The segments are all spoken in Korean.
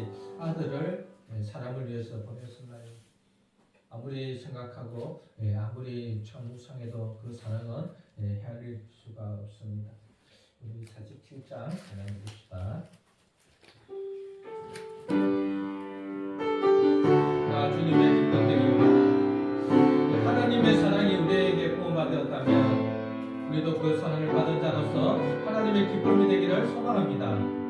끝까지 아들을 사람을 위해서 보냈었나요? 아무리 생각하고 아무리 천무성해도 그 사랑은 헤아릴 수가 없습니다. 우리 47장 하나님 봅시다. 주님의 기쁨되기를 하나님의 사랑이 우리에게 부어받았다면 우리도 그 사랑을 받은 자로서 하나님의 기쁨이 되기를 소망합니다.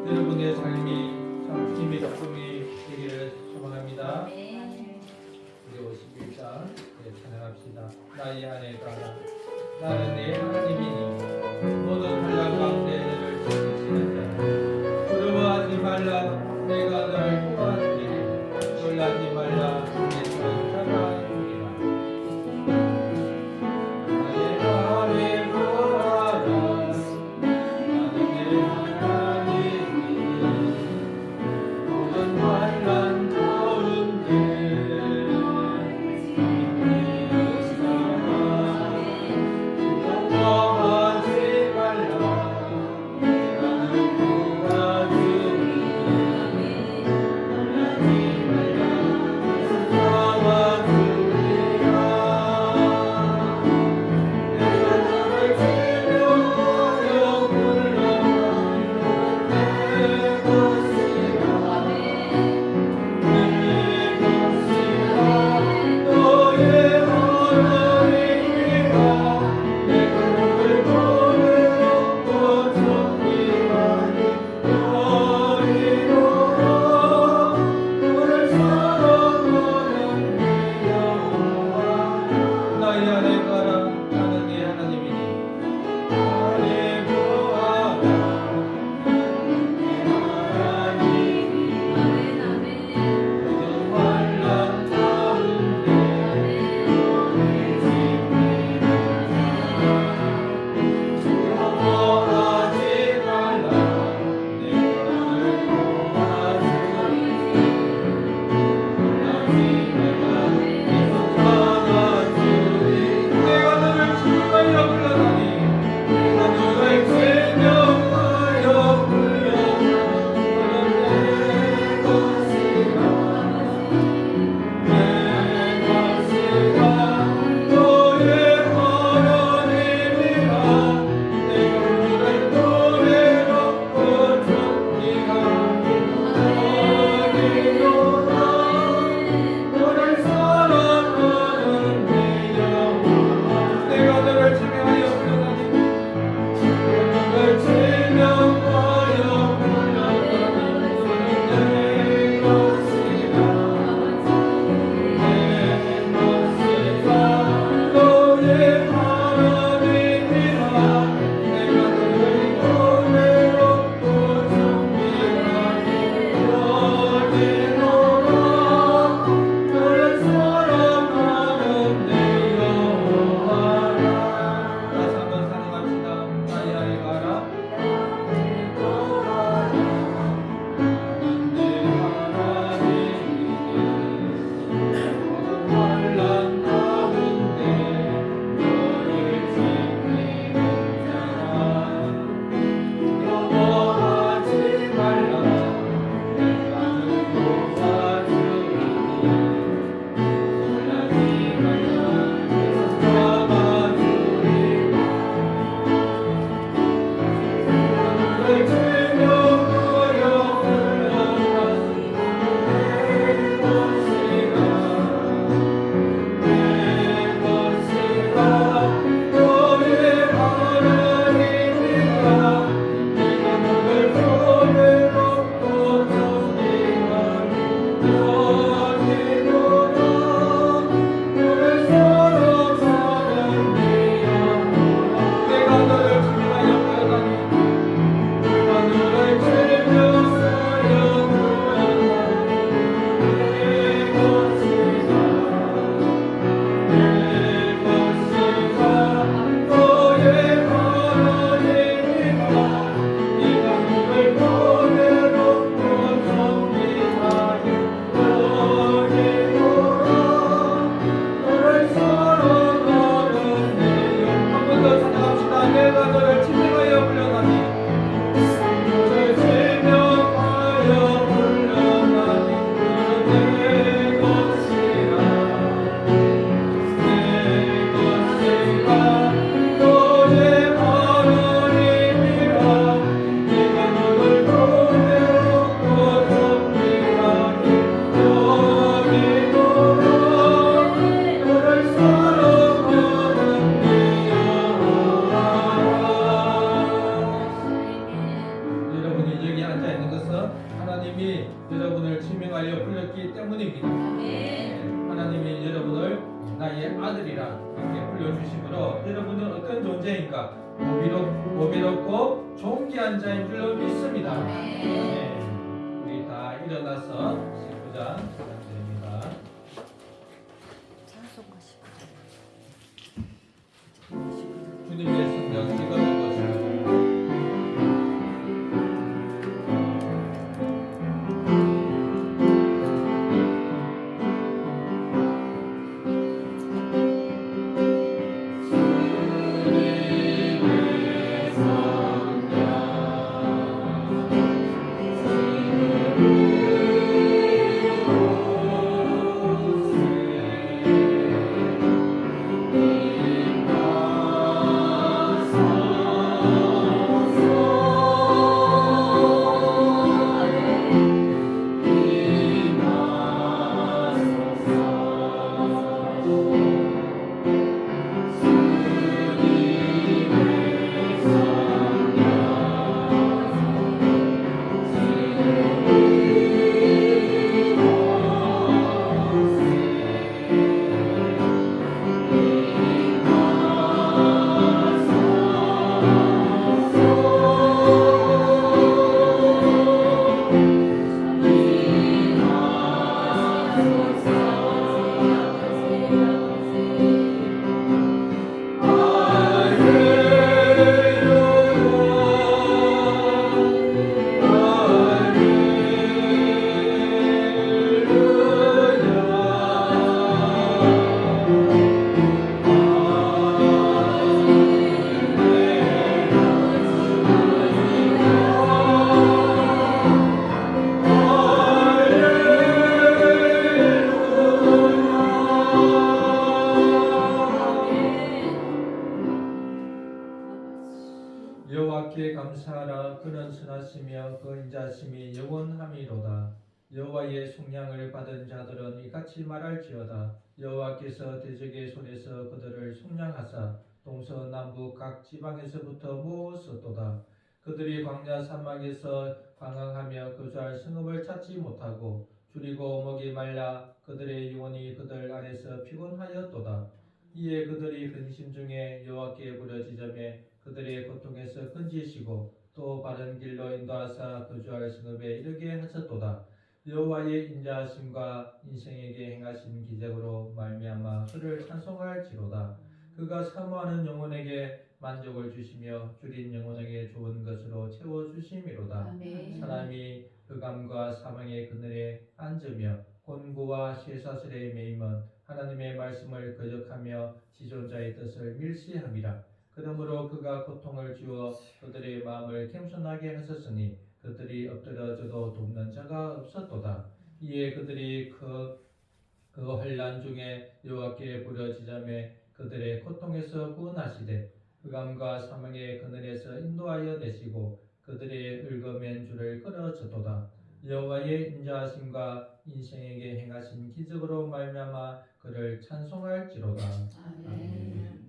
여러분의 삶이 참 주님의 작품이 되기를 소망합니다. 51장 찬양합시다. 나의 안에 가라 나는 내 하나님이니 모든 환난 가운데 너를 지키시는 자 두려워하지 말라 내가 너를 도와주리니 놀라지 말라 내 손을 잡아주리라. 나의 안에 가라 나는 내 하나님이니 모든 환난 가운데 하나님이 여러분을 지명하여 불렀기 때문입니다. 하나님이 여러분을 나의 아들이라 이렇게 불러주심으로 여러분은 어떤 존재인가? 보비롭고 존귀한 자인 줄로 믿습니다. 네. 우리 다 일어나서 19장 시작드립니다. 주님의 성령 읽어줄 것입니다. 여호와께 감사하라. 그는 선하시며 그 인자심이 영원함이로다. 여호와의 속량을 받은 자들은 이같이 말할지어다. 여호와께서 대적의 손에서 그들을 속량하사 동서남북 각 지방에서부터 모으셨도다. 그들이 광야 사막에서 방황하며 거주할 성읍을 찾지 못하고 줄이고 목이 말라 그들의 영혼이 그들 안에서 피곤하였도다. 이에 그들이 근심 중에 여호와께 부르짖으며 그들의 고통에서 건지시고 또 바른 길로 인도하사 거주할 성읍에 이르게 하셨도다. 여호와의 인자하심과 인생에게 행하신 기적으로 말미암아 그를 찬송할지로다. 그가 사모하는 영혼에게 만족을 주시며 줄인 영혼에게 좋은 것으로 채워주심이로다. 사람이 흑암과 사망의 그늘에 앉으며 곤고와 쇠사슬에 매임은 하나님의 말씀을 거역하며 지존자의 뜻을 밀시함이라. 그러므로 그가 고통을 주어 그들의 마음을 겸손하게 하셨으니 그들이 엎드러져도 돕는 자가 없었도다. 이에 그들이 그 환난 중에 여호와께 부르짖으며 그들의 고통에서 구원하시되 흑암과 사망의 그늘에서 인도하여 내시고 그들의 읊어맨 줄을 끊어졌도다. 여호와의 인자하심과 인생에게 행하신 기적으로 말미암아 그를 찬송할지로다. 아멘.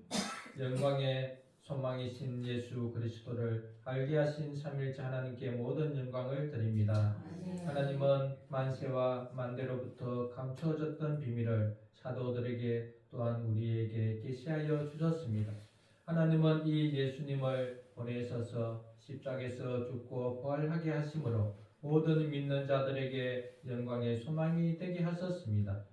영광의 소망이신 예수 그리스도를 알게 하신 삼일째 하나님께 모든 영광을 드립니다. 하나님은 만세와 만대로부터 감춰졌던 비밀을 사도들에게 또한 우리에게 계시하여 주셨습니다. 하나님은 이 예수님을 보내셔서 십자가에서 죽고 부활하게 하심으로 모든 믿는 자들에게 영광의 소망이 되게 하셨습니다.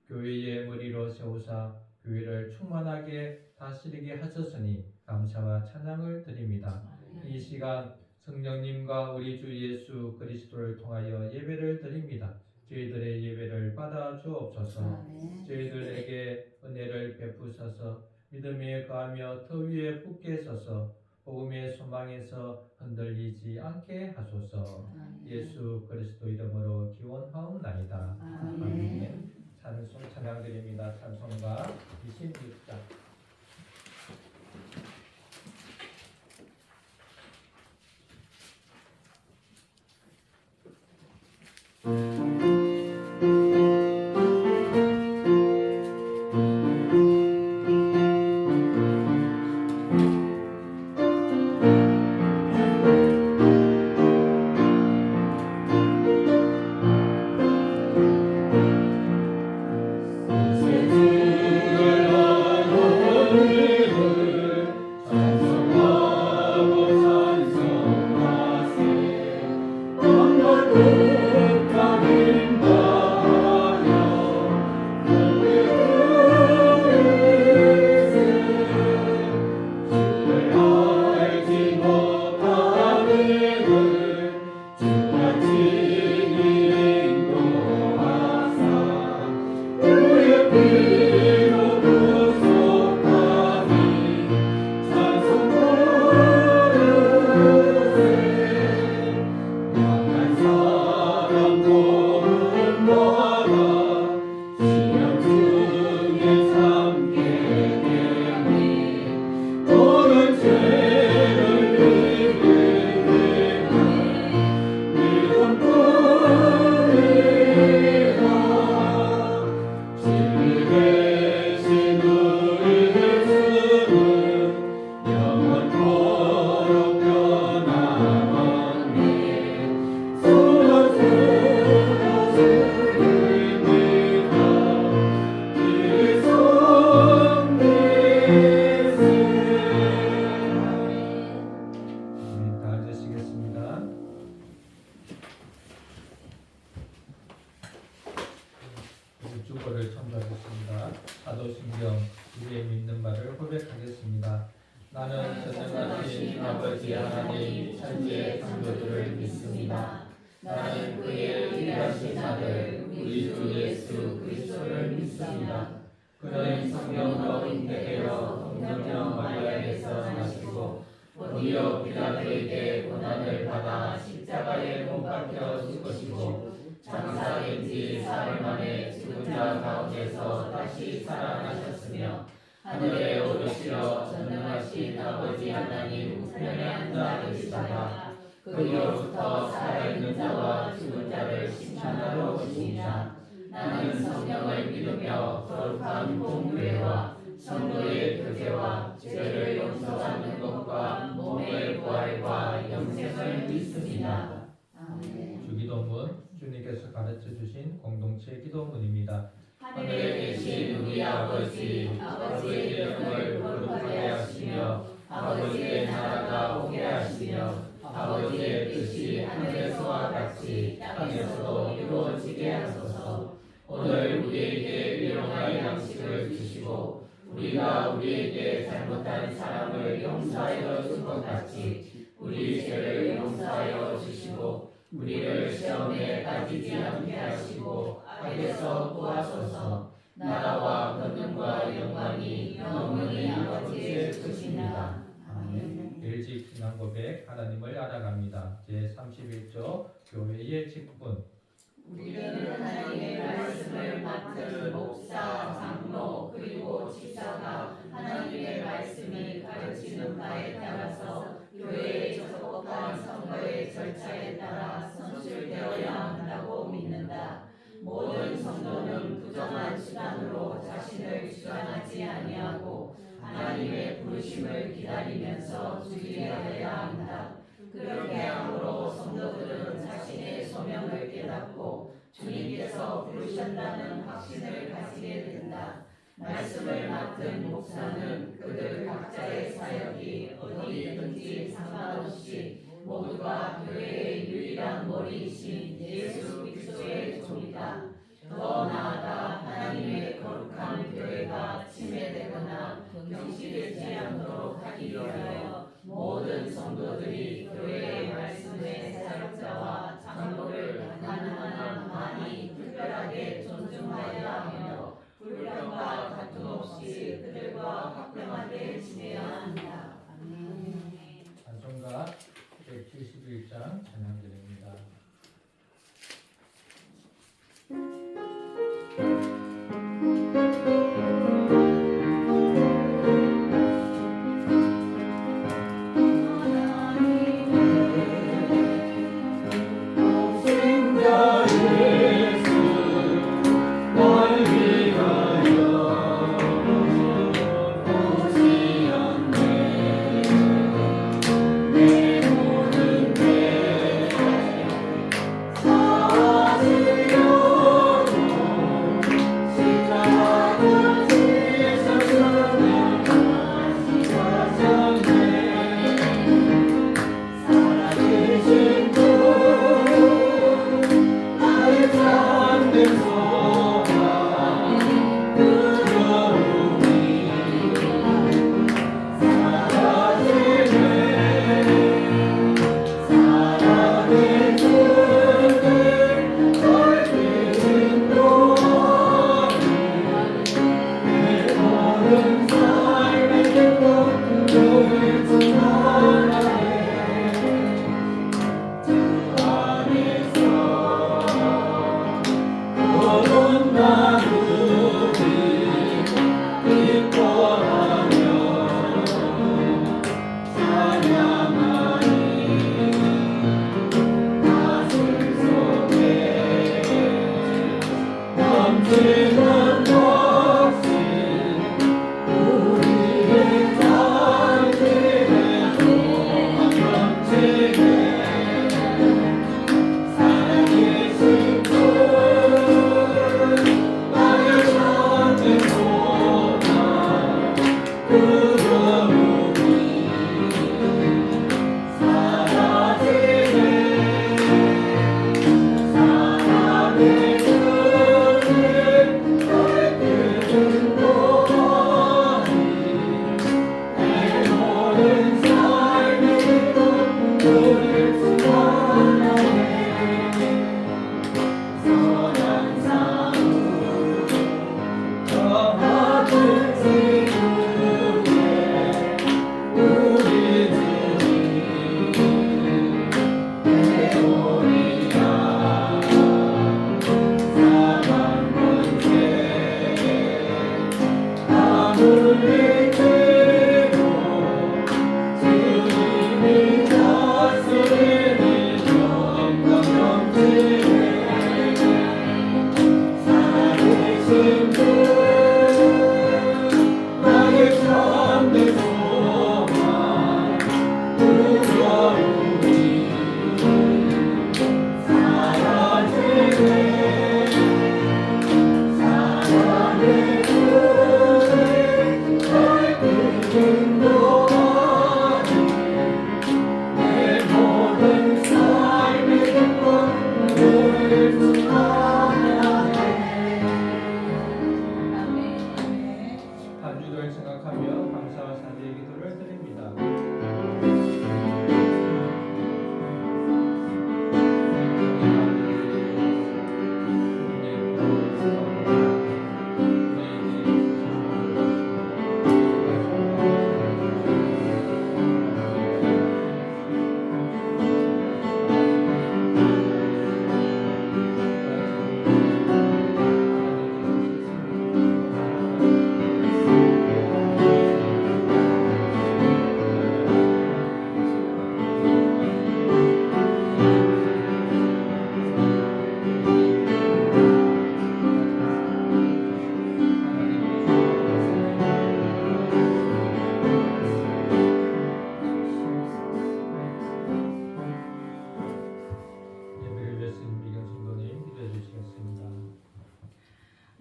교회의 머리로 세우사 교회를 충만하게 다스리게 하셨으니 감사와 찬양을 드립니다. 이 시간 성령님과 우리 주 예수 그리스도를 통하여 예배를 드립니다. 저희들의 예배를 받아 주옵소서. 저희들에게 은혜를 베푸셔서 믿음에 거하며 터 위에 굳게 서서 복음의 소망에서 흔들리지 않게 하소서. 예수 그리스도 이름으로 기원하옵나이다. 아멘. 찬송 찬양드립니다. 찬송가 26장. 주보를 첨부하겠습니다. 사도신경 우리의 믿는 바를 고백하겠습니다. 나는 전능하신 아버지 하나님 천지의 창조주를 믿습니다. 나는 그의 일하신 아들 우리 주 예수 그리스도를 믿습니다. 그는 성령으로 잉태되어 동정녀 마리아에게서 나시고 본디오 빌라도에게 고난을 받아 십자가에 못 박혀 죽으시고 장사된 지 사흘 만에 죽은 자 가운데서 다시 살아나셨으며 하늘에 오르시어 전능하신 아버지 하나님 우편에 앉아 계시다가 그리로부터 살아있는 자와 죽은 자를 심판하러 오시니라. 나는 성령을 믿으며 거룩한 공회와 성도의 교제와 죄를 용서받는 것과 몸의 부활과 영생을 믿습니다. 아멘. 주기도문 주님께서 가르쳐 주신 공동체 기도문입니다. 하늘에 계신 우리 아버지, 아버지의 이름을 거룩하게 하시며 아버지의 나라가 오게 하시며 아버지의 뜻이 하늘에서와 같이 땅에서도 이루어지게 하소서. 오늘 우리에게 일용할 양식을 주시고 우리가 우리에게 잘못한 사람을 용서하여 준 것 같이 우리 죄를 용서하여 주시고 우리를 시험에 빠지지 않게 하시고 악에서 구하소서. 나라와 권능과 영광이 영원히 아버지의 것입니다. 아멘. 일찍 지난 고백 하나님을 알아갑니다. 제31조 교회의 직분. 우리는 하나님의 말씀을 맡은 목사, 장로, 그리고 집사가 하나님의 말씀이 가르치는 바에 따라서 교회에 적법한 선거의 절차에 따라 선출되어야 한다고 믿는다. 모든 성도는 부정한 수단으로 자신을 주장하지 아니하고 하나님의 부르심을 기다리면서 주의하여야 한다. 그렇게 함으로 성도들은 자신의 소명을 깨닫고 주님께서 부르셨다는 확신을 가지게 된다. 말씀을 맡은 목사는 그들 각자의 사역이 어디든지 상관없이 모두가 교회의 유일한 머리이신 예수 그리스도의 종이다. 더 나아가 하나님의 거룩한 교회가 침해되거나 경시되지 않도록 하기 위하여 모든 성도들이 교회의 말씀의 사역자와 장로를 가능한 많이 특별하게 존중하여야 하며 불평과 다툼 없이 그들과 화평하게 지내야 한다. 찬송가 171장 찬양드립니다.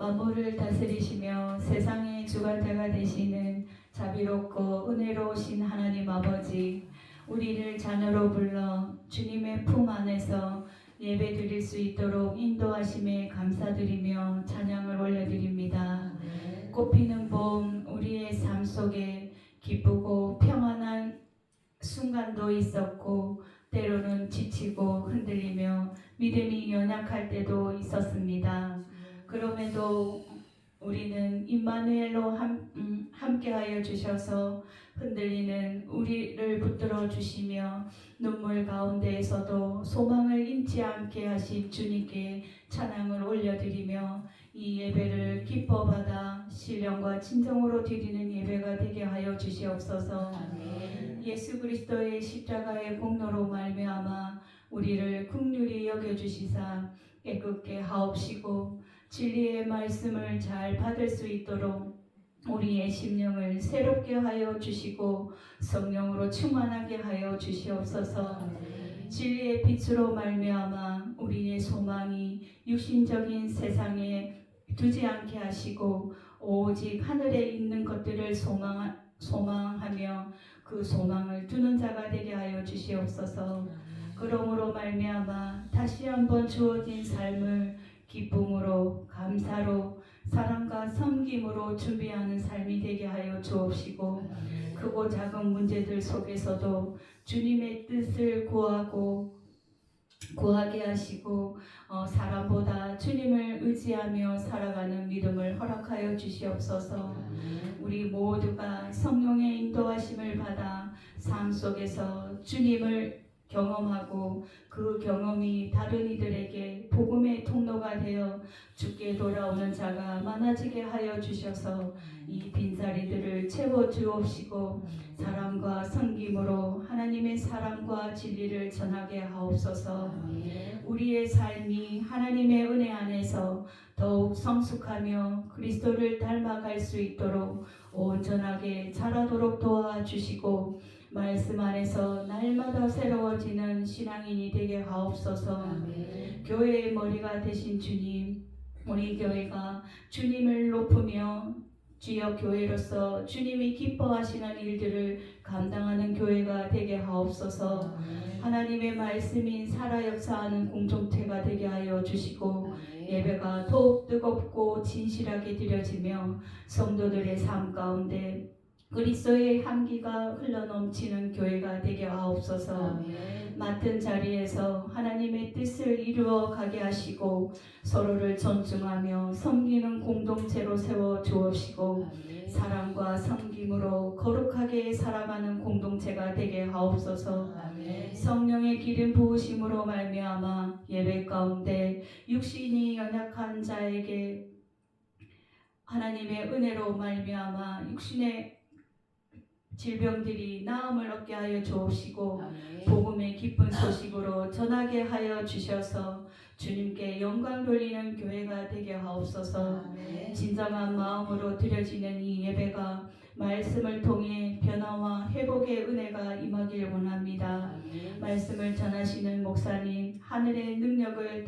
만물을 다스리시며 세상의 주관자가 되시는 자비롭고 은혜로우신 하나님 아버지, 우리를 자녀로 불러 주님의 품 안에서 예배 드릴 수 있도록 인도하심에 감사드리며 찬양을 올려드립니다. 꽃피는 봄, 우리의 삶 속에 기쁘고 평안한 순간도 있었고 때로는 지치고 흔들리며 믿음이 연약할 때도 있었습니다. 그럼에도 우리는 임마누엘로 함께하여 주셔서 흔들리는 우리를 붙들어 주시며 눈물 가운데에서도 소망을 잃지 않게 하신 주님께 찬양을 올려드리며 이 예배를 기뻐 받아 신령과 진정으로 드리는 예배가 되게 하여 주시옵소서. 아멘. 예수 그리스도의 십자가의 공로로 말미암아 우리를 긍휼히 여겨 주시사 깨끗게 하옵시고 진리의 말씀을 잘 받을 수 있도록 우리의 심령을 새롭게 하여 주시고 성령으로 충만하게 하여 주시옵소서. 진리의 빛으로 말미암아 우리의 소망이 육신적인 세상에 두지 않게 하시고 오직 하늘에 있는 것들을 소망하며 그 소망을 두는 자가 되게 하여 주시옵소서. 그러므로 말미암아 다시 한번 주어진 삶을 기쁨으로 감사로 사랑과 섬김으로 준비하는 삶이 되게 하여 주옵시고 크고 작은 문제들 속에서도 주님의 뜻을 구하게 하시고 사람보다 주님을 의지하며 살아가는 믿음을 허락하여 주시옵소서. 우리 모두가 성령의 인도하심을 받아 삶 속에서 주님을 경험하고 그 경험이 다른 이들에게 복음의 통로가 되어 주께 돌아오는 자가 많아지게 하여 주셔서 이 빈자리들을 채워 주옵시고 사랑과 섬김으로 하나님의 사랑과 진리를 전하게 하옵소서. 우리의 삶이 하나님의 은혜 안에서 더욱 성숙하며 그리스도를 닮아갈 수 있도록 온전하게 자라도록 도와주시고 말씀 안에서 날마다 새로워지는 신앙인이 되게 하옵소서. 아멘. 교회의 머리가 되신 주님, 우리 교회가 주님을 높으며 주여 교회로서 주님이 기뻐하시는 일들을 감당하는 교회가 되게 하옵소서. 아멘. 하나님의 말씀이 살아 역사하는 공동체가 되게 하여 주시고 아멘. 예배가 더욱 뜨겁고 진실하게 드려지며 성도들의 삶 가운데 그리스도의 향기가 흘러넘치는 교회가 되게 하옵소서. 아멘. 맡은 자리에서 하나님의 뜻을 이루어 가게 하시고 서로를 존중하며 섬기는 공동체로 세워 주옵시고 아멘. 사랑과 섬김으로 거룩하게 살아가는 공동체가 되게 하옵소서. 아멘. 성령의 기름 부으심으로 말미암아 예배 가운데 육신이 연약한 자에게 하나님의 은혜로 말미암아 육신의 질병들이 나음을 얻게 하여 주옵시고 아멘. 복음의 기쁜 소식으로 전하게 하여 주셔서 주님께 영광 돌리는 교회가 되게 하옵소서. 아멘. 진정한 마음으로 드려지는 이 예배가 말씀을 통해 변화와 회복의 은혜가 임하길 원합니다. 아멘. 말씀을 전하시는 목사님 하늘의 능력을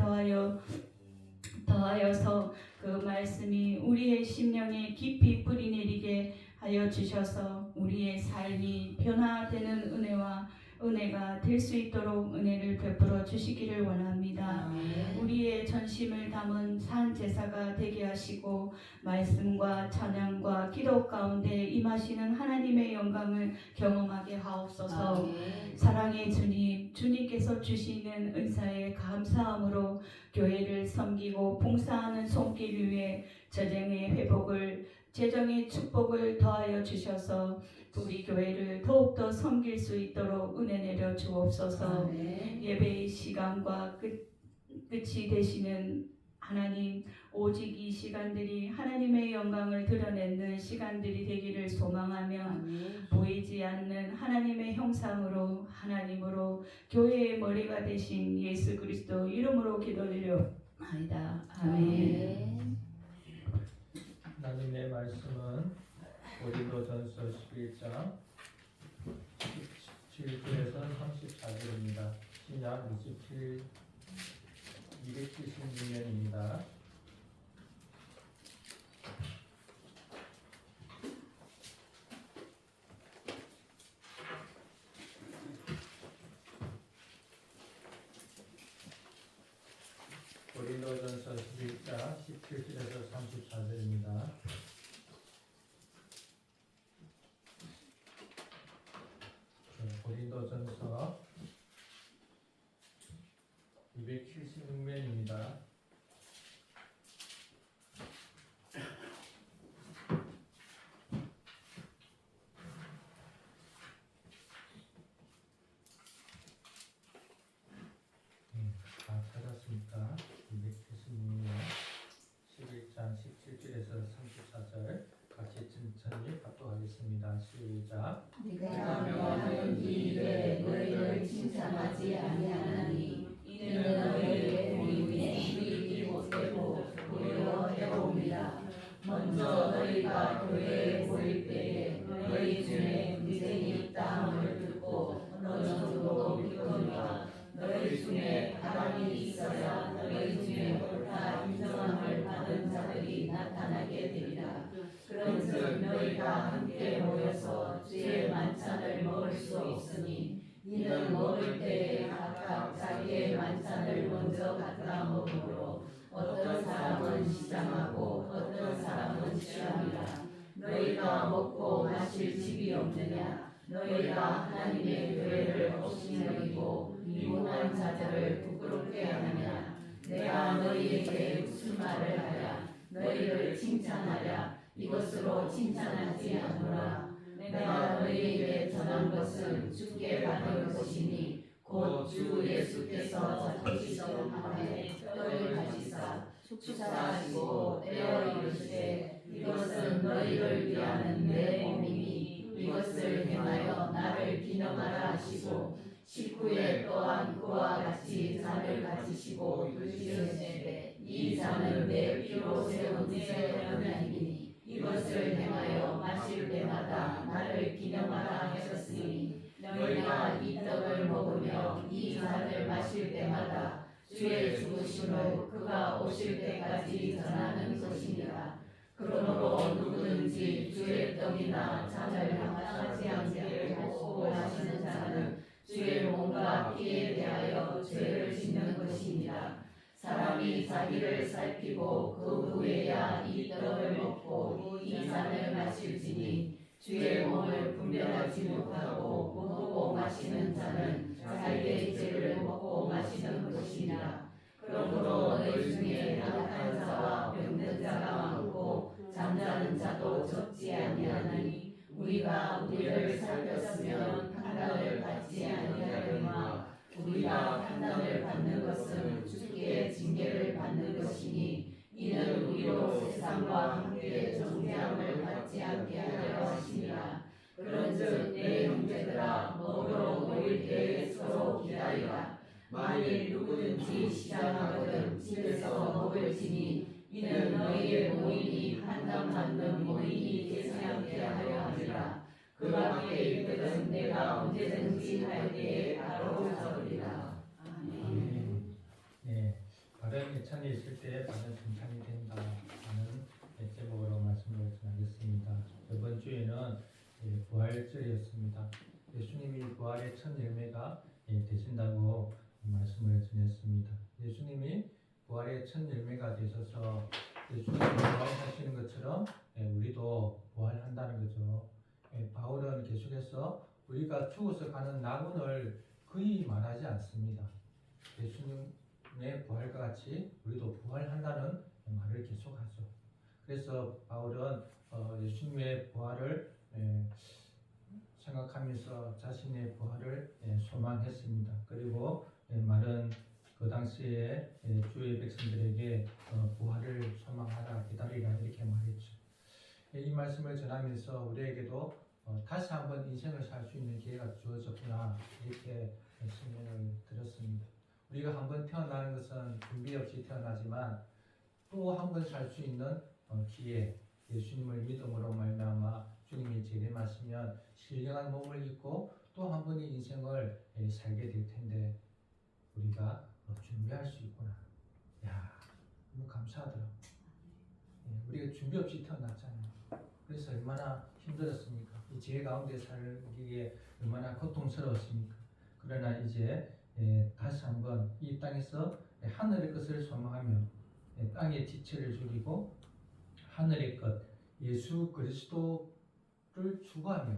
더하여서 그 말씀이 우리의 심령에 깊이 뿌리 내리게 하여 주셔서 우리의 삶이 변화되는 은혜와 은혜가 될 수 있도록 은혜를 베풀어 주시기를 원합니다. 아멘. 우리의 전심을 담은 산 제사가 되게 하시고 말씀과 찬양과 기도 가운데 임하시는 하나님의 영광을 경험하게 하옵소서. 아멘. 사랑의 주님, 주님께서 주시는 은사에 감사함으로 교회를 섬기고 봉사하는 손길 위에 재정의 회복을, 재정의 축복을 더하여 주셔서 우리 교회를 더욱더 섬길 수 있도록 은혜 내려 주옵소서. 아멘. 예배의 시간과 끝이 되시는 하나님, 오직 이 시간들이 하나님의 영광을 드러내는 시간들이 되기를 소망하며 아멘. 보이지 않는 하나님의 형상으로 하나님으로 교회의 머리가 되신 예수 그리스도 이름으로 기도드려옵나이다. 아멘. 아멘. 하나님의 말씀은 고린도전서 11장 17절에서 34절입니다. 신약 276면입니다. 고린도전서 11장 17절에서 34절입니다. 고린도전서 276면입니다. 다 찾았습니까? 276면 11장 17절에서 34절 같이 천천히 합독하겠습니다. 시작. 내가 명하는 이 일에 너희를 칭찬하지 아니하나니 이는 너희의 도움이 수익이 못되고 오히려 해로움이라. 먼저 너희가 교회에 모일 때에 너희 중에 미생이 있다 함을 듣고 어느 정도 믿거니와 너희 중에 바람이 있어야 너희 중에 옳다 인정함을 받은 자들이 나타나게 되리라. 그런즉 너희가 함께 모여서 주의 만찬을 먹을 수 있으니 이는 먹을 때에 각각 자기의 만찬을 먼저 갖다 먹으므로 어떤 사람은 시장하고 어떤 사람은 취함이라. 너희가 먹고 마실 집이 없느냐? 너희가 하나님의 교회를 없이 여기고 미문한 자들을 부끄럽게 하느냐? 내가 너희에게 무슨 말을 하랴? 너희를 칭찬하랴? 이것으로 칭찬하지 않노라. 내가 너희에게 전한 것은 주께 받은 것이니 곧 주 예수께서 잡히시던 밤에 떡을 가지사 축사하시고 떼어 이르시되 이것은 너희를 위하는 내 몸이니 이것을 행하여 나를 기념하라 하시고 식후에 또한 그와 같이 잔을 가지시고 이르시되 이 잔은 내 피로 세운 새 언약이니 이것을 행하여 마실 때마다 나를 기념하라 하셨으니 너희가 이 떡을 먹으며 이 잔을 마실 때마다 주의 죽으심을 그가 오실 때까지 전하는 것이니라. 그러므로 누구든지 주의 떡이나 잔을 함께 않게 먹고 마시는 자는 주의 몸과 피에 대하여 죄를 짓는 것이니라. 사람이 자기를 살피고 그 후에야 이 떡을 먹고 이 잔을 마실지니 주의 몸을 분별하지 못하고 먹고 마시는 자는 자기의 죄를 먹고 마시는 것이니라. 그러므로 너희 중에 약한 자와 병든 자가 많고 잠자는 자도 적지 아니하나니 우리가 우리를 살폈으면 판단을 받지 아니하려니와 우리가 판단을 받는 것은 주께 징계를 받는 것이니 이는 우리로 세상과 함께 정죄함을 받지 않게 하려 하심이라. 그런즉 내 형제들아 먹으러 모일 때에 서로 기다리라. 만일 누구든지 시장하거든 집에서 먹을지니 이는 너희의 모임이 판단받는 모임이 되지 않게 하려 함이라. 그 밖에 있거든 내가 언제든지 할 때에 바로 잡으리라. 아멘. 네, 바른 애찬이 있을 때 바른 칭찬이 된다 하는 제목으로 말씀을 전하겠습니다. 이번 주에는 부활절이었습니다. 예수님이 부활의 부활의 첫 열매가 되신다고 말씀을 전했습니다. 예수님이 부활의 첫 열매가 되셔서 예수님이 부활하시는 것처럼 우리도 부활한다는 거죠. 바울은 계속해서 우리가 죽어서 가는 낙원을 거의 말하지 않습니다. 예수님의 부활과 같이 우리도 부활한다는 말을 계속하죠. 그래서 바울은 예수님의 부활을 생각하면서 자신의 부활을 소망했습니다. 그리고 말은 그 당시에 주의 백성들에게 부활을 소망하라, 기다리라 이렇게 말했죠. 이 말씀을 전하면서 우리에게도 다시 한번 인생을 살 수 있는 기회가 주어졌구나 이렇게 생각을 들었습니다. 우리가 한번 태어나는 것은 준비 없이 태어나지만 또 한 번 살 수 있는 기회, 예수님을 믿음으로 말미암아 주님이 재림하시면 신령한 몸을 입고 또 한 번의 인생을 살게 될 텐데 우리가 준비할 수 있구나. 야, 너무 감사하더라고요. 우리가 준비 없이 태어났잖아요. 그래서 얼마나 힘들었습니까? 이 죄 가운데 살기에 얼마나 고통스러웠습니까? 그러나 이제 다시 한번 이 땅에서 하늘의 것을 소망하며 땅의 지체를 줄이고 하늘의 것 예수 그리스도를 추구하며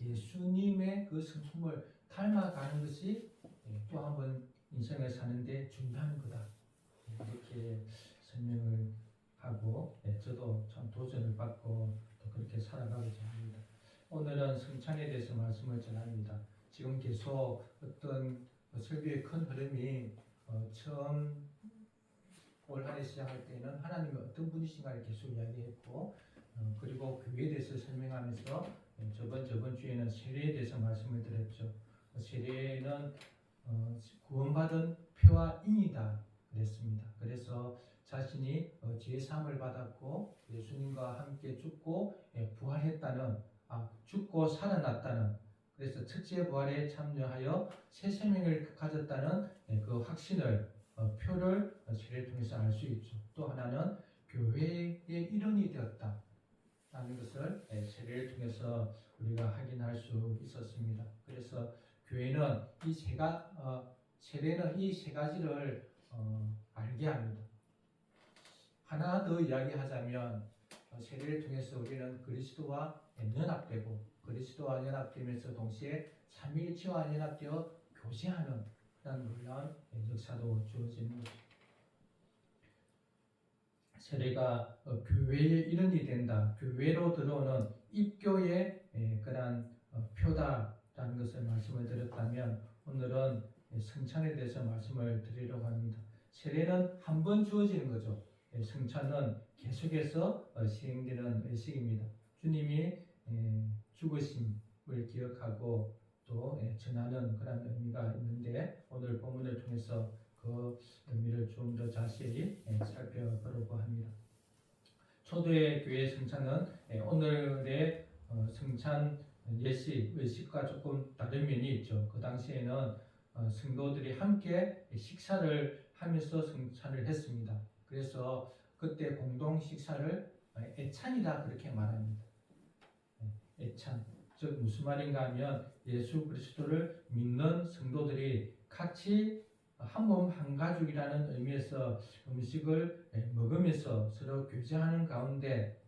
예수님의 그 성품을 닮아가는 것이 또 한번 인생을 사는데 준비하는 거다. 이렇게 설명을 하고 저도 참 도전을 받고 또 그렇게 살아가고자 합니다. 오늘은 성찬에 대해서 말씀을 전합니다. 지금 계속 어떤 설교의 큰 흐름이 처음 올 한해 시작할 때는 하나님이 어떤 분이신가를 계속 이야기했고 그리고 교회에 대해서 설명하면서 저번 주에는 세례에 대해서 말씀을 드렸죠. 세례는 구원받은 표와 인이다 그랬습니다. 그래서 자신이 죄사함을 받았고 예수님과 함께 죽고 부활했다는 죽고 살아났다는 그래서 첫째 부활에 참여하여 새 생명을 가졌다는 그 확신을 표를 세례를 통해서 알 수 있죠. 또 하나는 교회의 일원이 되었다 라는 것을 세례를 통해서 우리가 확인할 수 있었습니다. 그래서 교회는 세례는 이 세 가지를 알게 합니다. 하나 더 이야기하자면 세례를 통해서 우리는 그리스도와 연합되고 그리스도와 연합되면서 동시에 삼위일체와 연합되어 교제하는 그런 놀라운 역사도 주어지는 것입니다. 세례가 교회의 일원이 된다. 교회로 들어오는 입교의 그런 표다라는 것을 말씀을 드렸다면 오늘은 성찬에 대해서 말씀을 드리려고 합니다. 세례는 한 번 주어지는 거죠. 성찬은 계속해서 시행되는 의식입니다. 주님이 죽으심을 기억하고 또 전하는 그런 의미가 있는데 오늘 본문을 통해서 그 의미를 좀 더 자세히 살펴보려고 합니다. 초대의 교회 성찬은 오늘의 성찬 예식, 의식과 조금 다른 면이 있죠. 그 당시에는 성도들이 함께 식사를 하면서 성찬을 했습니다. 그래서 그때 공동 식사를 애찬이다 그렇게 말합니다. 애찬, 즉 무슨 말인가 하면 예수 그리스도를 믿는 성도들이 같이 한 몸 한 가족이라는 의미에서 음식을 먹으면서 서로 교제하는 가운데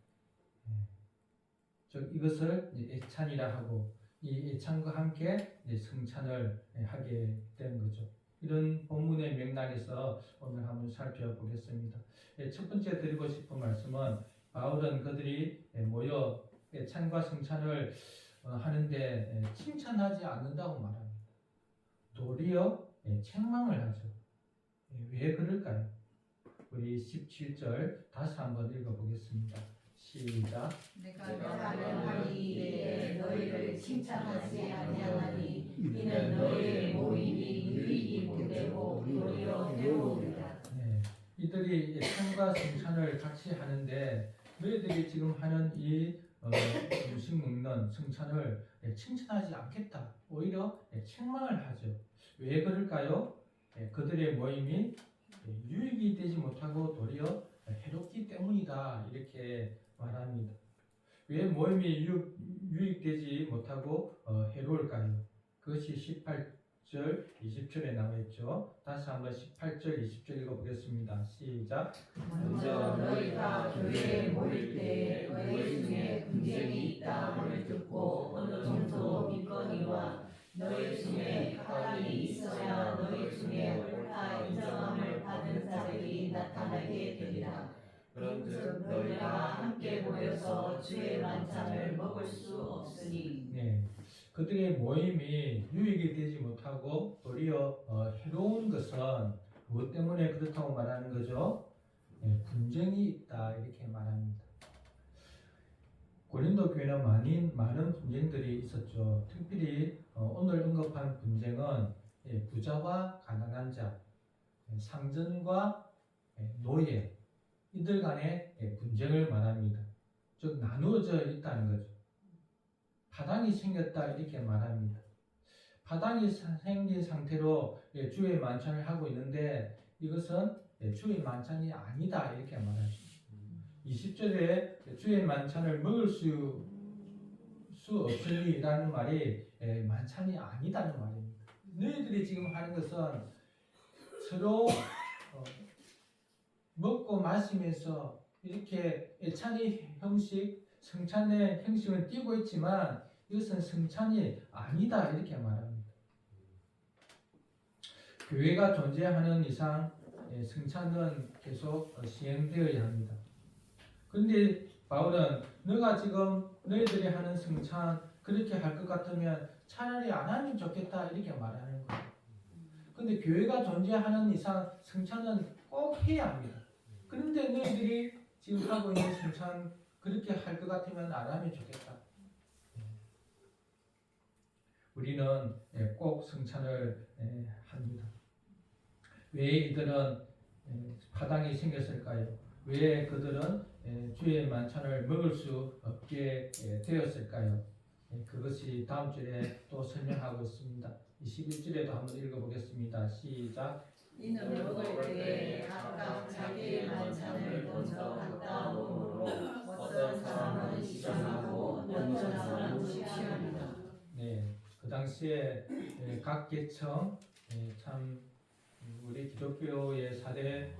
즉 이것을 애찬이라 하고 이 애찬과 함께 성찬을 하게 된 거죠. 이런 본문의 맥락에서 오늘 한번 살펴보겠습니다. 첫 번째 드리고 싶은 말씀은 바울은 그들이 모여 애찬과 성찬을 하는데 칭찬하지 않는다고 말합니다. 도리어 책망을 하죠. 왜 그럴까요? 우리 17절 다시 한번 읽어보겠습니다. 시작. 내가 하려하니 이에 너희를 칭찬하지 아니하나니 이는 너희의 모임이 유익이 못되고 도리어 해로움이라. 이들이 애찬과 성찬을 같이 하는데 너희들이 지금 하는 이 음식 먹는 성찬을 칭찬하지 않겠다. 오히려 책망을 하죠. 왜 그럴까요? 그들의 모임이 유익이 되지 못하고 도리어 해롭기 때문이다. 이렇게 말합니다. 왜 모임이 유익되지 못하고 해로울까요? 그것이 18절, 20절에 나와 있죠. 다시 한번 18절, 20절 읽어보겠습니다. 시작. 먼저 너희가 교회에 모일 때에 너희 중에 분쟁이 있다함을 듣고 어느 정도 믿거니와 너희 중에 가랑이 있어야 너희 중에 옳다 인정함을 받은 자들이 나타나게 되리라. 그런즉 너희가 함께 모여서 주의 만찬을 먹을 수 없으니 네, 그들의 모임이 유익이 되지 못하고 도리어 해로운 것은 무엇 때문에 그렇다고 말하는 거죠? 네, 분쟁이 있다 이렇게 말합니다. 고린도 교회는 많은 분쟁들이 있었죠. 특별히 오늘 언급한 분쟁은 부자와 가난한 자, 상전과 노예 이들 간의 분쟁을 말합니다. 즉 나누어져 있다는 거죠. 파당이 생겼다 이렇게 말합니다. 파당이 생긴 상태로 주의 만찬을 하고 있는데 이것은 주의 만찬이 아니다 이렇게 말하죠. 20절에 주의 만찬을 먹을 수 없으리라는 말이 만찬이 아니다는 말입니다. 너희들이 지금 하는 것은 서로 먹고 마시면서 이렇게 예찬의 형식, 성찬의 형식을 띠고 있지만 이것은 성찬이 아니다 이렇게 말합니다. 교회가 존재하는 이상 성찬은 계속 시행되어야 합니다. 그런데 바울은 너가 지금 너희들이 하는 성찬 그렇게 할 것 같으면 차라리 안 하면 좋겠다 이렇게 말하는 거예요. 그런데 교회가 존재하는 이상 성찬은 꼭 해야 합니다. 그런데 너희들이 지금 하고 있는 성찬 그렇게 할 것 같으면 안 하면 좋겠다. 우리는 꼭 성찬을 합니다. 왜 이들은 파당이 생겼을까요? 왜 그들은 주의 만찬을 먹을 수 없게 되었을까요? 그것이 다음 절에 또 설명하고 있습니다. 21절에도 한번 읽어보겠습니다. 시작. 이는 먹을 때에 각각 자기의 만찬을 먼저 갖다 놓으므로 어떤 사람은 시장하고 어떤 사람은 식시합니다. 네, 그 당시에 각 계층 참 우리 기독교의 사대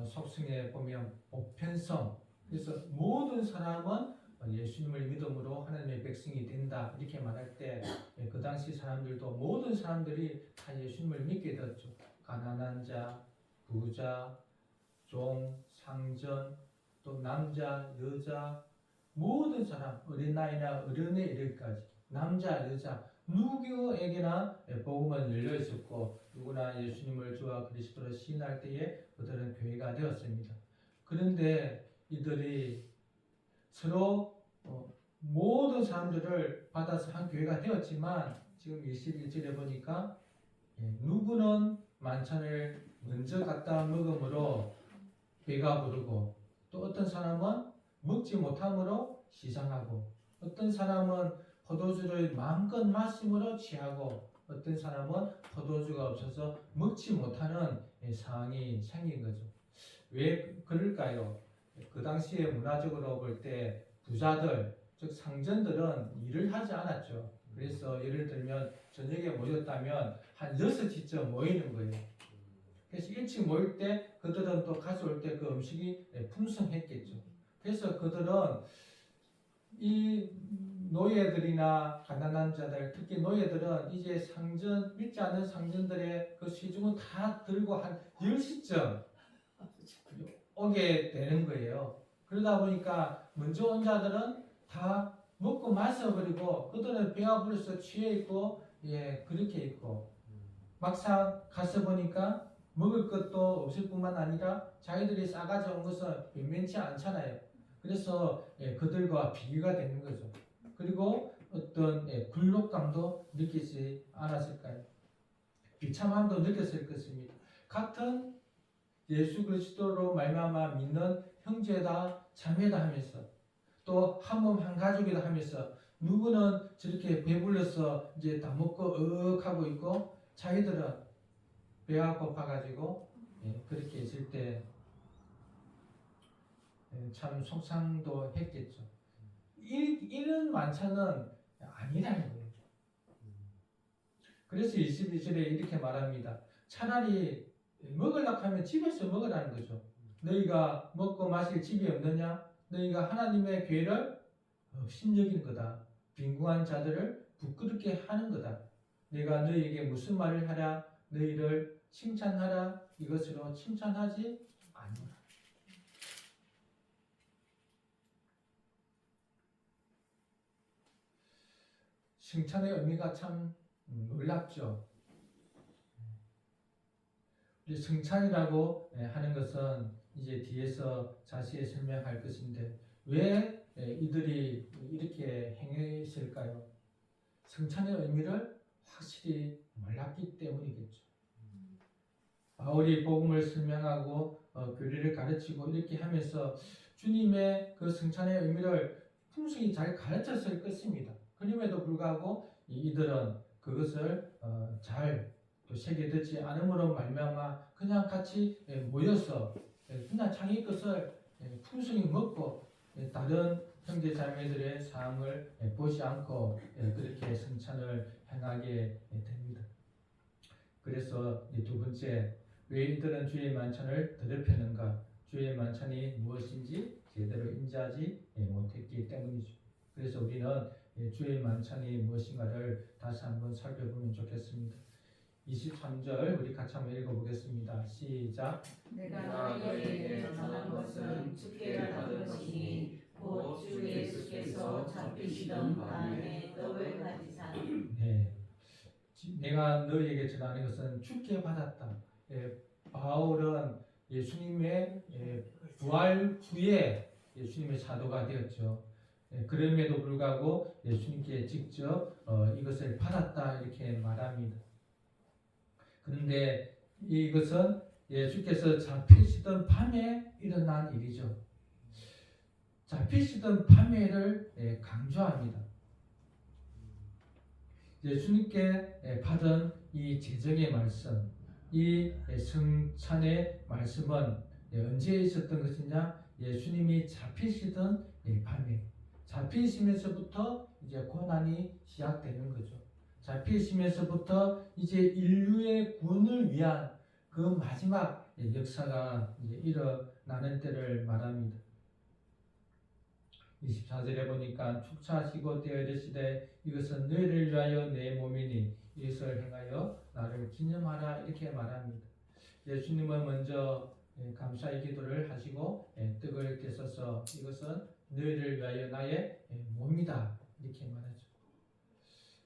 속성에 보면 보편성 그래서 모든 사람은 예수님을 믿음으로 하나님의 백성이 된다 이렇게 말할 때 그 당시 사람들도 모든 사람들이 다 예수님을 믿게 되었죠. 가난한 자, 부자, 종, 상전, 또 남자, 여자 모든 사람 어린 나이나 어른에 이르기까지 남자, 여자 누구에게나 복음은 열려 있었고 누구나 예수님을 주와 그리스도로 시인할 때에 그들은 교회가 되었습니다. 그런데 이들이 서로 모든 사람들을 받아서 한 교회가 되었지만 지금 21절에 보니까 누구는 만찬을 먼저 갖다 먹음으로 배가 부르고 또 어떤 사람은 먹지 못함으로 시상하고 어떤 사람은 포도주를 마음껏 마심으로 취하고 어떤 사람은 포도주가 없어서 먹지 못하는 상황이 생긴 거죠. 왜 그럴까요? 그 당시에 문화적으로 볼 때 부자들, 즉 상전들은 일을 하지 않았죠. 그래서 예를 들면 저녁에 모였다면 한 6시쯤 모이는 거예요. 그래서 일찍 모일 때 그들은 또 가져올 때 그 음식이 풍성했겠죠. 그래서 그들은 이 노예들이나 가난한 자들, 특히 노예들은 이제 상전, 믿지 않는 상전들의 그 시중은 다 들고 한 10시쯤 오게 되는 거예요. 그러다 보니까 먼저 온 자들은 다 먹고 마셔버리고 그들은 배가 불러서 취해 있고 그렇게 있고 막상 가서 보니까 먹을 것도 없을 뿐만 아니라 자기들이 싸가져 온 것은 변변치 않잖아요. 그래서 그들과 비교가 되는 거죠. 그리고 어떤 굴욕감도 느끼지 않았을까요? 비참함도 느꼈을 것입니다. 같은 예수 그리스도로 말미암아 믿는 형제다 자매다 하면서 또 한 몸 한 가족이다 하면서 누구는 저렇게 배불러서 이제 다 먹고 하고 있고 자기들은 배가 고파가지고 그렇게 있을 때 참 속상도 했겠죠. 이런 만찬은 아니라는 거예요. 그래서 22절에 이렇게 말합니다. 차라리 먹으려고 하면 집에서 먹으라는 거죠. 너희가 먹고 마실 집이 없느냐? 너희가 하나님의 괴를 업신여기는 거다. 빈궁한 자들을 부끄럽게 하는 거다. 내가 너희에게 무슨 말을 하라? 너희를 칭찬하라. 이것으로 칭찬하지 아니라. 칭찬의 의미가 참 놀랍죠. 칭찬이라고 하는 것은 이제 뒤에서 자세히 설명할 것인데 왜 이들이 이렇게 행했을까요? 칭찬의 의미를 확실히 몰랐기 때문이겠죠. 바울이 복음을 설명하고 교리를 가르치고 이렇게 하면서 주님의 그 칭찬의 의미를 풍성히 잘 가르쳤을 것입니다. 그럼에도 불구하고 이들은 그것을 잘 새겨듣지 않음으로 말미암아 그냥 같이 모여서 그냥 자기 것을 풍성히 먹고 다른 형제 자매들의 삶을 보지 않고 그렇게 성찬을 행하게 됩니다. 그래서 두 번째, 왜 이들은 주의 만찬을 더럽혔는가? 주의 만찬이 무엇인지 제대로 인지하지 못했기 때문이죠. 그래서 우리는 주의 만찬이 무엇인가를 다시 한번 살펴보면 좋겠습니다. 23절 우리 같이 한번 읽어보겠습니다. 시작. 내가 너희에게 전한 것은 주께 받은 것이니 곧 주 예수께서 잡히시던 밤에 떡을 가지사. 네, 내가 너희에게 전하는 것은 주께 받았다. 바울은 예수님의 부활 후에 예수님의 사도가 되었죠. 그럼에도 불구하고 예수님께 직접 이것을 받았다 이렇게 말합니다. 그런데 이것은 예수께서 잡히시던 밤에 일어난 일이죠. 잡히시던 밤에를 강조합니다. 예수님께 받은 이 제정의 말씀, 이 성찬의 말씀은 언제 있었던 것이냐? 예수님이 잡히시던 밤에, 잡히시면서부터 이제 고난이 시작되는 거죠. 잡히시면서부터 이제 인류의 구원을 위한 그 마지막 역사가 이제 일어나는 때를 말합니다. 24절에 보니까 축사하시고 때에 이르시되 이것은 너희를 위하여 내 몸이니 이것을 행하여 나를 기념하라 이렇게 말합니다. 예수님은 먼저 감사의 기도를 하시고 떡을 떼서서 이것은 너희를 위하여 나의 몸이다 이렇게 말하죠.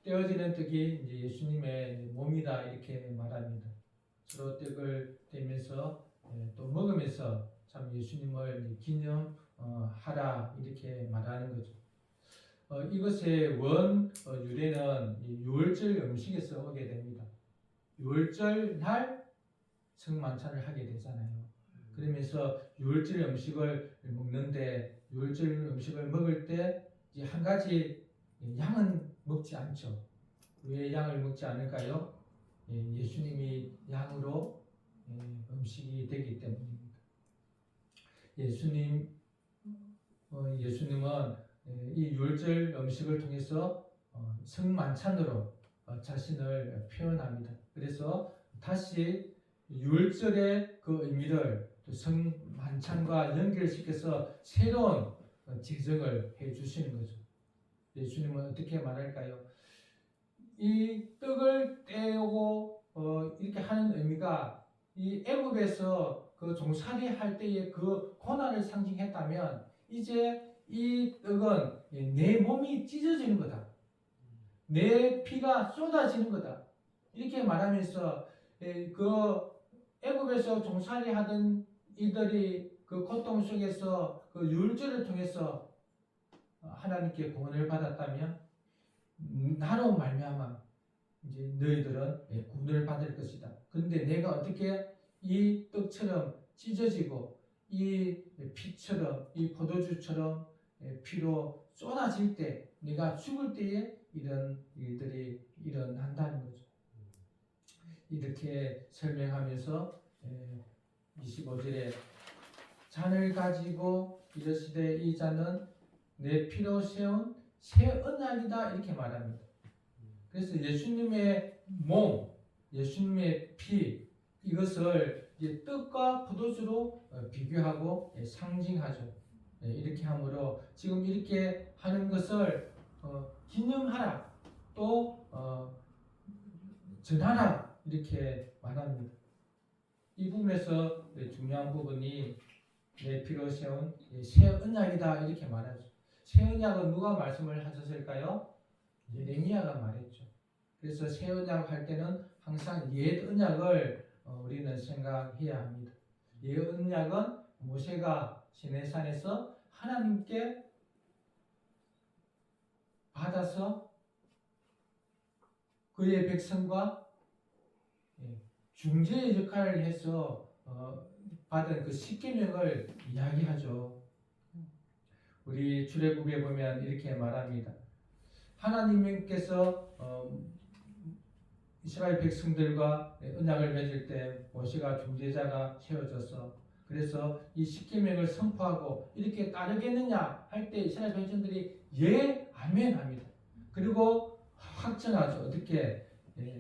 떼어지는 떡이 이제 예수님의 몸이다 이렇게 말합니다. 서로 떡을 떼면서 또 먹으면서 참 예수님을 기념하라 이렇게 말하는 거죠. 이것의 원 유래는 유월절 음식에서 오게 됩니다. 유월절 날 성만찬을 하게 되잖아요. 그러면서 유월절 음식을 먹는데 유월절 음식을 먹을 때 이제 한 가지 양은 먹지 않죠. 왜 양을 먹지 않을까요? 예수님이 양으로 음식이 되기 때문입니다. 예수님은 이 유월절 음식을 통해서 성만찬으로 자신을 표현합니다. 그래서 다시 유월절의 그 의미를 성만찬과 연결시켜서 새로운 제정을 해주시는 거죠. 예수님은 어떻게 말할까요? 이 떡을 떼고 이렇게 하는 의미가 이 애굽에서 그 종살이 할 때의 그 고난을 상징했다면 이제 이 떡은 내 몸이 찢어지는 거다. 내 피가 쏟아지는 거다. 이렇게 말하면서 그 애굽에서 종살이 하던 이들이 그 고통 속에서 그 유월절을 통해서 하나님께 구원을 받았다면 나로 말미암아 이제 너희들은 구원을 받을 것이다. 그런데 내가 어떻게 이 떡처럼 찢어지고 이 피처럼 이 포도주처럼 피로 쏟아질 때 내가 죽을 때에 이런 일들이 일어난다는 거죠. 이렇게 설명하면서 25절에 잔을 가지고 이르시되 이 잔은 내 피로 세운 새 언약이다 이렇게 말합니다. 그래서 예수님의 몸, 예수님의 피 이것을 이제 떡과 포도주로 비교하고 상징하죠. 이렇게 함으로 지금 이렇게 하는 것을 기념하라 또 전하라 이렇게 말합니다. 이 부분에서 중요한 부분이 내 피로 세운 새 언약이다 이렇게 말하죠. 새 언약은 누가 말씀을 하셨을까요? 예레미야가 말했죠. 그래서 새 언약 할 때는 항상 옛 언약을 우리는 생각해야 합니다. 옛 언약은 모세가 시내산에서 하나님께 받아서 그의 백성과 중재의 역할을 해서 받은 그 십계명을 이야기하죠. 우리 출애굽에 보면 이렇게 말합니다. 하나님께서 이스라엘 백성들과 언약을 맺을 때 모세가 중재자가 세워져서 그래서 이 십계명을 선포하고 이렇게 따르겠느냐 할 때 이스라엘 백성들이 예, 아멘 합니다. 그리고 확정하죠. 어떻게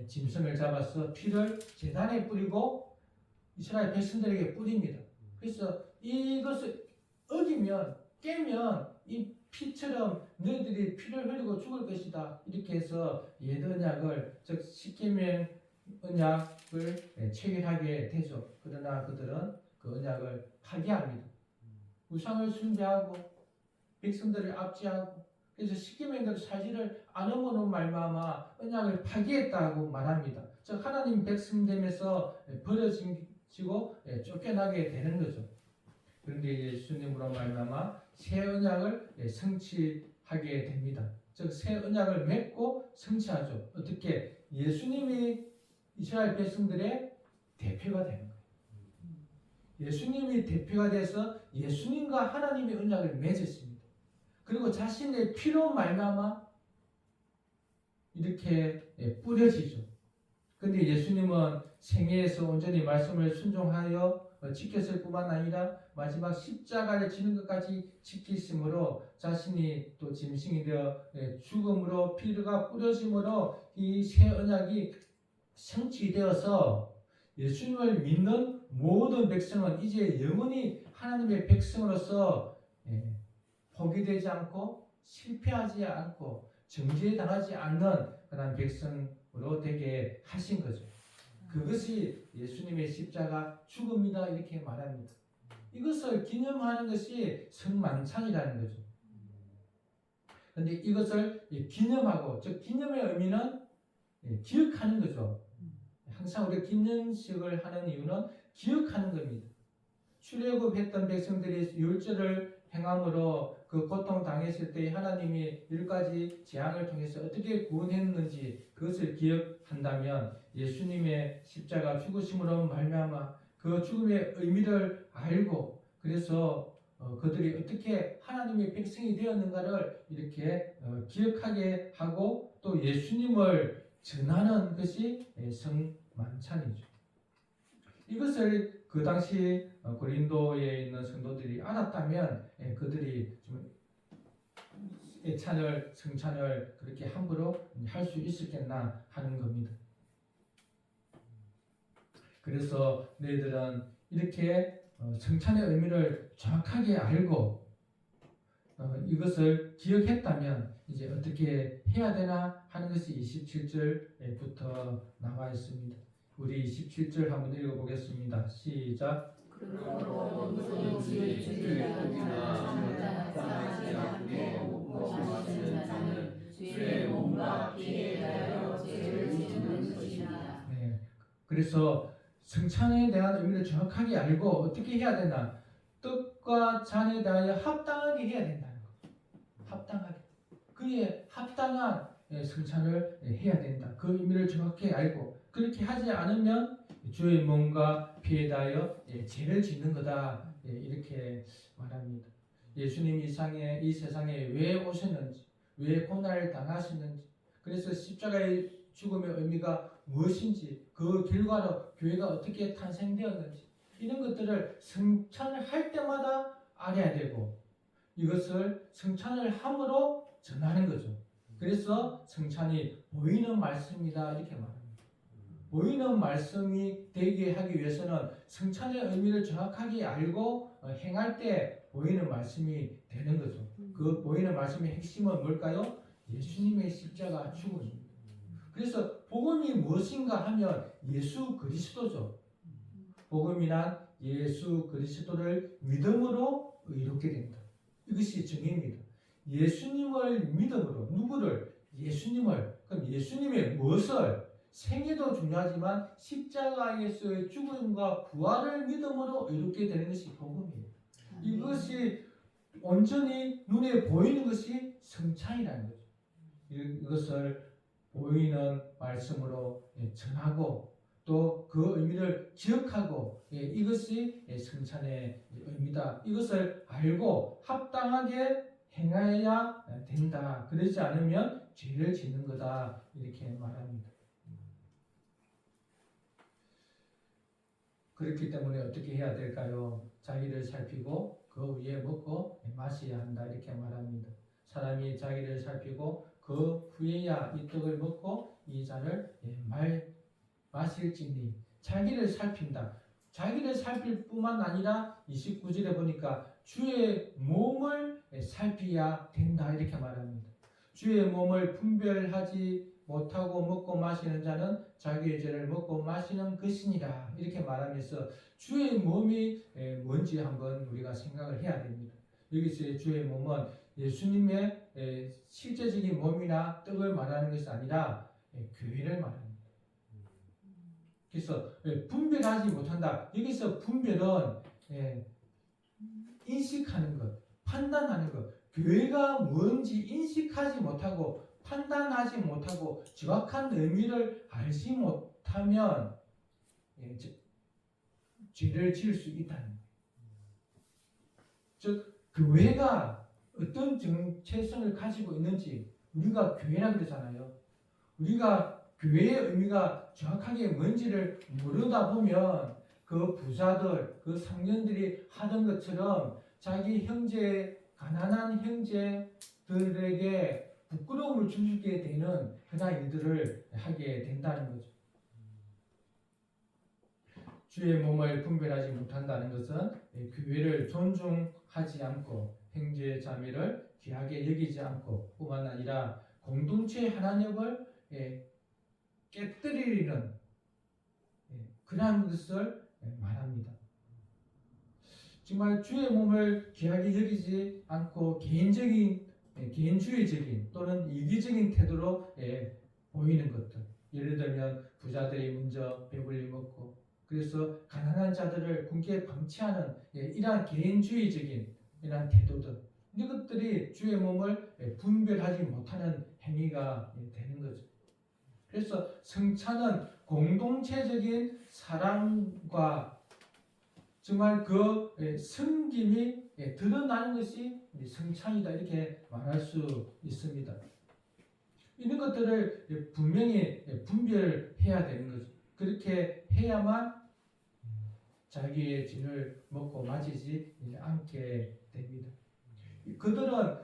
짐승을 잡아서 피를 제단에 뿌리고 이스라엘 백성들에게 뿌립니다. 그래서 이것을 어기면 깨면 이 피처럼 너희들이 피를 흘리고 죽을 것이다. 이렇게 해서 옛 언약을 즉 십계명 언약을 체결하게 되죠. 그러나 그들은 그 언약을 파기합니다. 우상을 숭배하고 백성들을 압제하고 그래서 십계명들 사실을 안 어기는 말미암아 언약을 파기했다고 말합니다. 즉 하나님 백성 되면서 버려지고 쫓겨나게 되는 거죠. 그런데 예수님으로 말미암아 새 언약을 성취하게 됩니다. 즉 새 언약을 맺고 성취하죠. 어떻게? 예수님이 이스라엘 백성들의 대표가 되는 거예요. 예수님이 대표가 돼서 예수님과 하나님의 언약을 맺었습니다. 그리고 자신의 피로 말미암아 이렇게 뿌려지죠. 그런데 예수님은 생애에서 온전히 말씀을 순종하여 지켰을 뿐만 아니라 마지막 십자가를 지는 것까지 지키심으로 자신이 또 짐승이 되어 죽음으로 피가 뿌려짐으로 이 새 언약이 성취되어서 예수님을 믿는 모든 백성은 이제 영원히 하나님의 백성으로서 포기되지 않고 실패하지 않고 정죄당하지 않는 그런 백성으로 되게 하신 거죠. 그것이 예수님의 십자가 죽음이다 이렇게 말합니다. 이것을 기념하는 것이 성만찬이라는 거죠. 그런데 이것을 기념하고 즉 기념의 의미는 기억하는 거죠. 항상 우리가 기념식을 하는 이유는 기억하는 겁니다. 출애굽했던 백성들이 율제를 행함으로 그 고통 당했을 때 하나님이 10가지 재앙을 통해서 어떻게 구원했는지 그것을 기억한다면 예수님의 십자가 죽으심으로 말미암아 그 죽음의 의미를 알고 그래서 그들이 어떻게 하나님의 백성이 되었는가를 이렇게 기억하게 하고 또 예수님을 전하는 것이 성만찬이죠. 이것을 그 당시 고린도에 있는 성도들이 알았다면 그들이 좀 성찬을 그렇게 함부로 할 수 있었겠나 하는 겁니다. 그래서 너희들은 이렇게 성찬의 의미를 정확하게 알고 이것을 기억했다면 이제 어떻게 해야 되나 하는 것이 27절부터 나와 있습니다. 우리 27절 한번 읽어보겠습니다. 시작. 그러므로 모든 주의 뜻이나 정하지 않고 먹으시는 자는 주의 몸과 피에 대하여 죄를 짓는 것이다. 네, 그래서 성찬에 대한 의미를 정확하게 알고 어떻게 해야 되나? 떡과 잔에 대하여 합당하게 해야 된다는 거. 합당하게. 그에 합당한 성찬을 해야 된다. 그 의미를 정확히 알고 그렇게 하지 않으면 주의 몸과 피에 대하여 죄를 짓는 거다. 이렇게 말합니다. 예수님 이 세상에 왜 오셨는지, 왜 고난을 당하셨는지, 그래서 십자가의 죽음의 의미가 무엇인지, 그 결과로 교회가 어떻게 탄생되었는지 이런 것들을 성찬을 할 때마다 알아야 되고 이것을 성찬을 함으로 전하는 거죠. 그래서 성찬이 보이는 말씀이다 이렇게 말합니다. 보이는 말씀이 되게 하기 위해서는 성찬의 의미를 정확하게 알고 행할 때 보이는 말씀이 되는 거죠. 그 보이는 말씀의 핵심은 뭘까요? 예수님의 십자가 죽음입니다. 그래서 복음이 무엇인가 하면 예수 그리스도죠. 복음이란 예수 그리스도를 믿음으로 의롭게 된다. 이것이 정의입니다. 예수님을 믿음으로 누구를? 예수님을. 그럼 예수님의 무엇을? 생애도 중요하지만 십자가에서의 죽음과 부활을 믿음으로 의롭게 되는 것이 복음이에요. 이것이 온전히 눈에 보이는 것이 성찬이라는 거죠. 이것을 보이는 말씀으로 전하고 또 그 의미를 기억하고 이것이 성찬의 의미다. 이것을 알고 합당하게 행해야 된다. 그러지 않으면 죄를 짓는 거다. 이렇게 말합니다. 그렇기 때문에 어떻게 해야 될까요? 자기를 살피고 그 위에 먹고 마셔야 한다. 이렇게 말합니다. 사람이 자기를 살피고 그 후에야 이 떡을 먹고 이 잔을 마실지니. 자기를 살핀다. 자기를 살필 뿐만 아니라 29절에 보니까 주의 몸을 살피야 된다. 이렇게 말합니다. 주의 몸을 분별하지 못하고 먹고 마시는 자는 자기의 죄를 먹고 마시는 것이니라. 이렇게 말하면서 주의 몸이 뭔지 한번 우리가 생각을 해야 됩니다. 여기서 주의 몸은 예수님의 실제적인 몸이나 떡을 말하는 것이 아니라 교회를 말합니다. 그래서 분별하지 못한다. 여기서 분별은 인식하는 것, 판단하는 것. 교회가 뭔지 인식하지 못하고 판단하지 못하고 정확한 의미를 알지 못하면 죄를 지을 수 있다는 거예요. 즉 교회가 어떤 정체성을 가지고 있는지 우리가 교회라 그러잖아요. 우리가 교회의 의미가 정확하게 뭔지를 모르다 보면 그 부자들, 그 상년들이 하던 것처럼 자기 가난한 형제들에게 부끄러움을 주게 되는 그런 일들을 하게 된다는 거죠. 주의 몸을 분별하지 못한다는 것은 교회를 존중하지 않고 형제 자매를 귀하게 여기지 않고 뿐만 아니라 공동체 하나님을 깨뜨리는 그러한 것을 말합니다. 정말 주의 몸을 귀하게 여기지 않고 개인주의적인 또는 이기적인 태도로 보이는 것들. 예를 들면 부자들이 먼저 배불리 먹고 그래서 가난한 자들을 굶게 방치하는 이러한 개인주의적인 이러한 태도들. 이것들이 주의 몸을 분별하지 못하는 행위가 되는 거죠. 그래서 성찬은 공동체적인 사랑과 정말 그 섬김이 드러나는 것이 성찬이다 이렇게 말할 수 있습니다. 이런 것들을 분명히 분별해야 되는 거죠. 그렇게 해야만 자기의 죄를 먹고 마시지 않게 됩니다. 그들은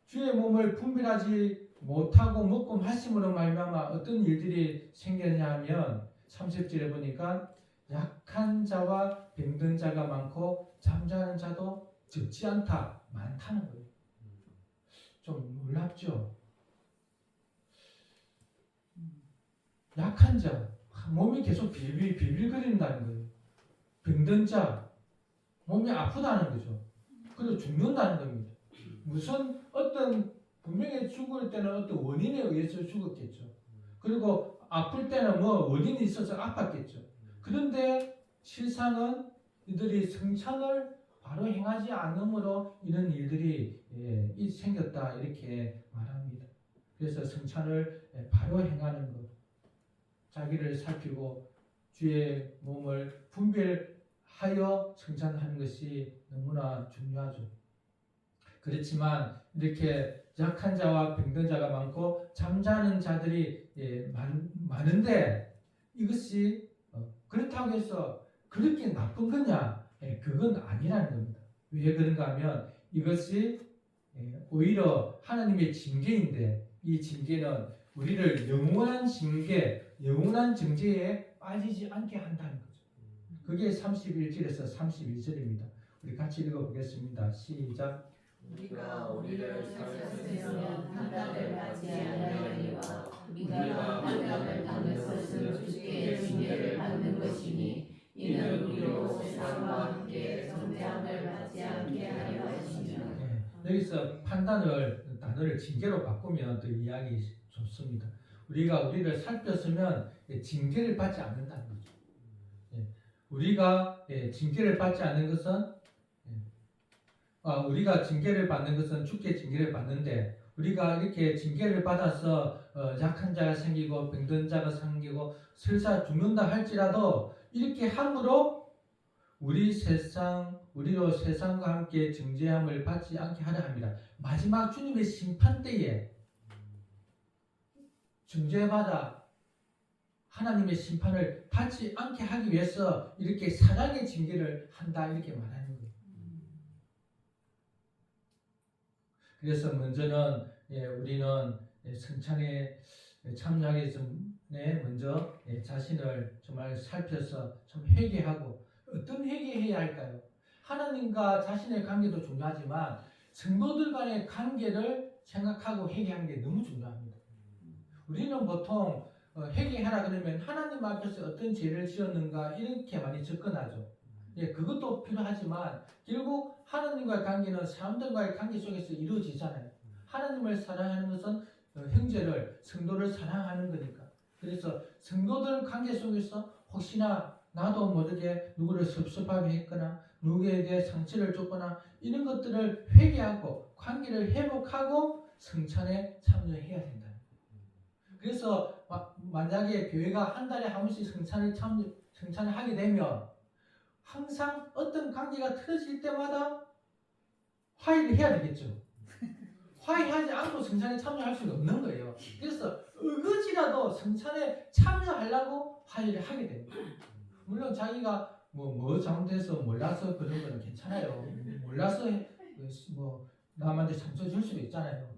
주의 몸을 분별하지 못하고 먹고 마심으로 말미암아 어떤 일들이 생겼냐 하면 30절에 보니까 약한 자와 병든 자가 많고 잠자는 자도 적지 않다. 많다는 거예요. 좀 놀랍죠? 약한 자, 몸이 계속 비빌거린다는 거예요. 병든 자, 몸이 아프다는 거죠. 그리고 죽는다는 겁니다. 무슨 어떤 분명히 죽을 때는 어떤 원인에 의해서 죽었겠죠. 그리고 아플 때는 뭐 원인이 있어서 아팠겠죠. 그런데 실상은 이들이 성찬을 바로 행하지 않으므로 이런 일들이 생겼다 이렇게 말합니다. 그래서 성찬을 바로 행하는 것, 자기를 살피고 주의 몸을 분별하여 성찬하는 것이 너무나 중요하죠. 그렇지만 이렇게 약한 자와 병든 자가 많고 잠자는 자들이 많은데 이것이 그렇다고 해서 그렇게 나쁜 거냐? 그건 아니라는 겁니다. 왜 그런가 하면 이것이 오히려 하나님의 징계인데 이 징계는 우리를 영원한 징계, 영원한 정죄에 빠지지 않게 한다는 거죠. 그게 31절에서 32절입니다. 우리 같이 읽어보겠습니다. 시작. 우리가 우리를 살렸으면 판단을 받지 아니하니와 우리가 판단을 받는 것은 주께 징계를 받는 것이니 이는 우리로 세상과 함께 정죄함을 받지 않게 하려 하시며. 여기서 판단을 단어를 징계로 바꾸면 더 이해하기 좋습니다. 우리가 우리를 살폈으면 징계를 받지 않는다는 거죠. 우리가 징계를 받지 않는 것은 우리가 징계를 받는 것은 주께 징계를 받는데 우리가 이렇게 징계를 받아서 약한 자가 생기고 병든 자가 생기고 설사 죽는다 할지라도 이렇게 함으로 우리로 세상과 함께 정죄함을 받지 않게 하려 합니다. 마지막 주님의 심판 때에 정죄받아 하나님의 심판을 받지 않게 하기 위해서 이렇게 사랑의 징계를 한다 이렇게 말하는 거예요. 그래서 먼저는 우리는 성찬에 참여하기 전에 먼저 자신을 정말 살펴서 좀 회개하고 어떤 회개해야 할까요? 하나님과 자신의 관계도 중요하지만 성도들 간의 관계를 생각하고 회개하는 게 너무 중요합니다. 우리는 보통 회개하라 그러면 하나님 앞에서 어떤 죄를 지었는가 이렇게 많이 접근하죠. 그것도 필요하지만 결국 하나님과의 관계는 사람들과의 관계 속에서 이루어지잖아요. 하나님을 사랑하는 것은 형제를, 성도를 사랑하는 거니까. 그래서 성도들 관계 속에서 혹시나 나도 모르게 누구를 섭섭하게 했거나 누구에게 상처를 줬거나 이런 것들을 회개하고 관계를 회복하고 성찬에 참여해야 된다. 그래서 만약에 교회가 한 달에 한 번씩 성찬을 하게 되면 항상 어떤 관계가 틀어질 때마다 화해를 해야 되겠죠. 화해하지 않고 성찬에 참여할 수는 없는 거예요. 그래서 의거지라도 성찬에 참여하려고 화해를 하게 됩니다. 물론 자기가 뭐 잘못해서 몰라서 그런 거는 괜찮아요. 몰라서 남한테 상처 줄 수도 있잖아요.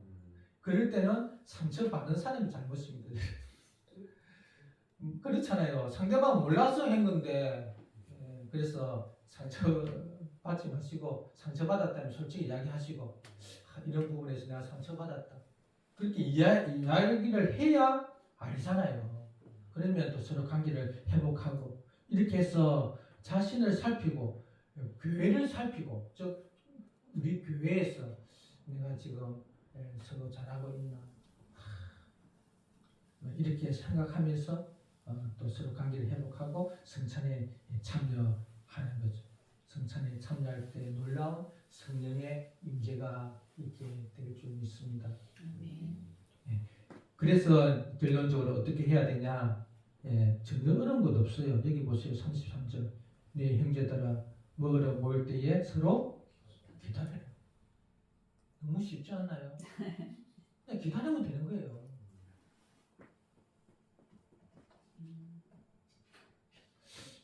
그럴 때는 상처 받는 사람이 잘못입니다. 그렇잖아요. 상대방 몰라서 한 건데 그래서 상처 받지 마시고 상처 받았다면 솔직히 이야기하시고 이런 부분에서 내가 상처 받았다. 그렇게 이야기를 해야 알잖아요. 그러면 또 서로 관계를 회복하고 이렇게 해서 자신을 살피고 교회를 살피고 즉 우리 교회에서 내가 지금 서로 잘하고 있나 이렇게 생각하면서 또 서로 관계를 회복하고 성찬에 참여하는 거죠. 성찬에 참여할 때 놀라운 성령의 임재가 있게 될 줄 믿습니다. 그래서 결론적으로 어떻게 해야 되냐? 전혀 어려운 것 없어요. 여기 보세요. 33절. 네 형제들아 먹으러 모일 때에 서로 기다려라. 너무 쉽지 않나요? 그냥 기다리면 되는 거예요.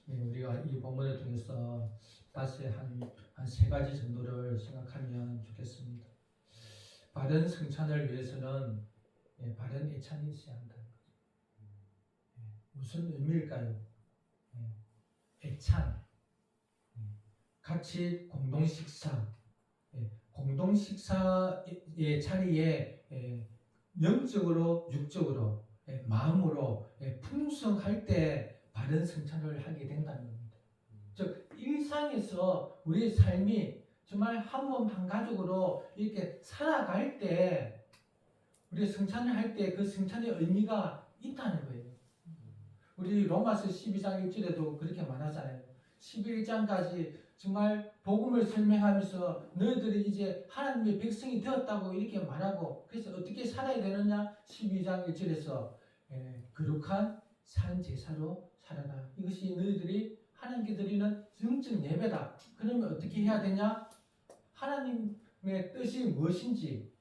우리가 이 본문을 통해서 다시 한 세 가지 정도를 생각하면 좋겠습니다. 바른 성찬을 위해서는 바른 애찬이 있어야 한다는 거죠. 무슨 의미일까요? 애찬, 같이 공동 식사, 공동 식사의 자리에 영적으로, 육적으로, 마음으로 풍성할 때 바른 성찬을 하게 된다는 겁니다. 즉 일상에서 우리의 삶이 정말 한 몸 한 가족으로 이렇게 살아갈 때 우리 성찬을 할 때 그 성찬의 의미가 있다는 거예요. 우리 로마서 12장 1절에도 그렇게 말하잖아요. 11장까지 정말 복음을 설명하면서 너희들이 이제 하나님의 백성이 되었다고 이렇게 말하고 그래서 어떻게 살아야 되느냐 12장 1절에서 거룩한 산 제사로 살아라. 이것이 너희들이 하나님께 드리는 영적 예배다. 그러면 어떻게 해야 되냐? 하나님의 뜻이 무엇인지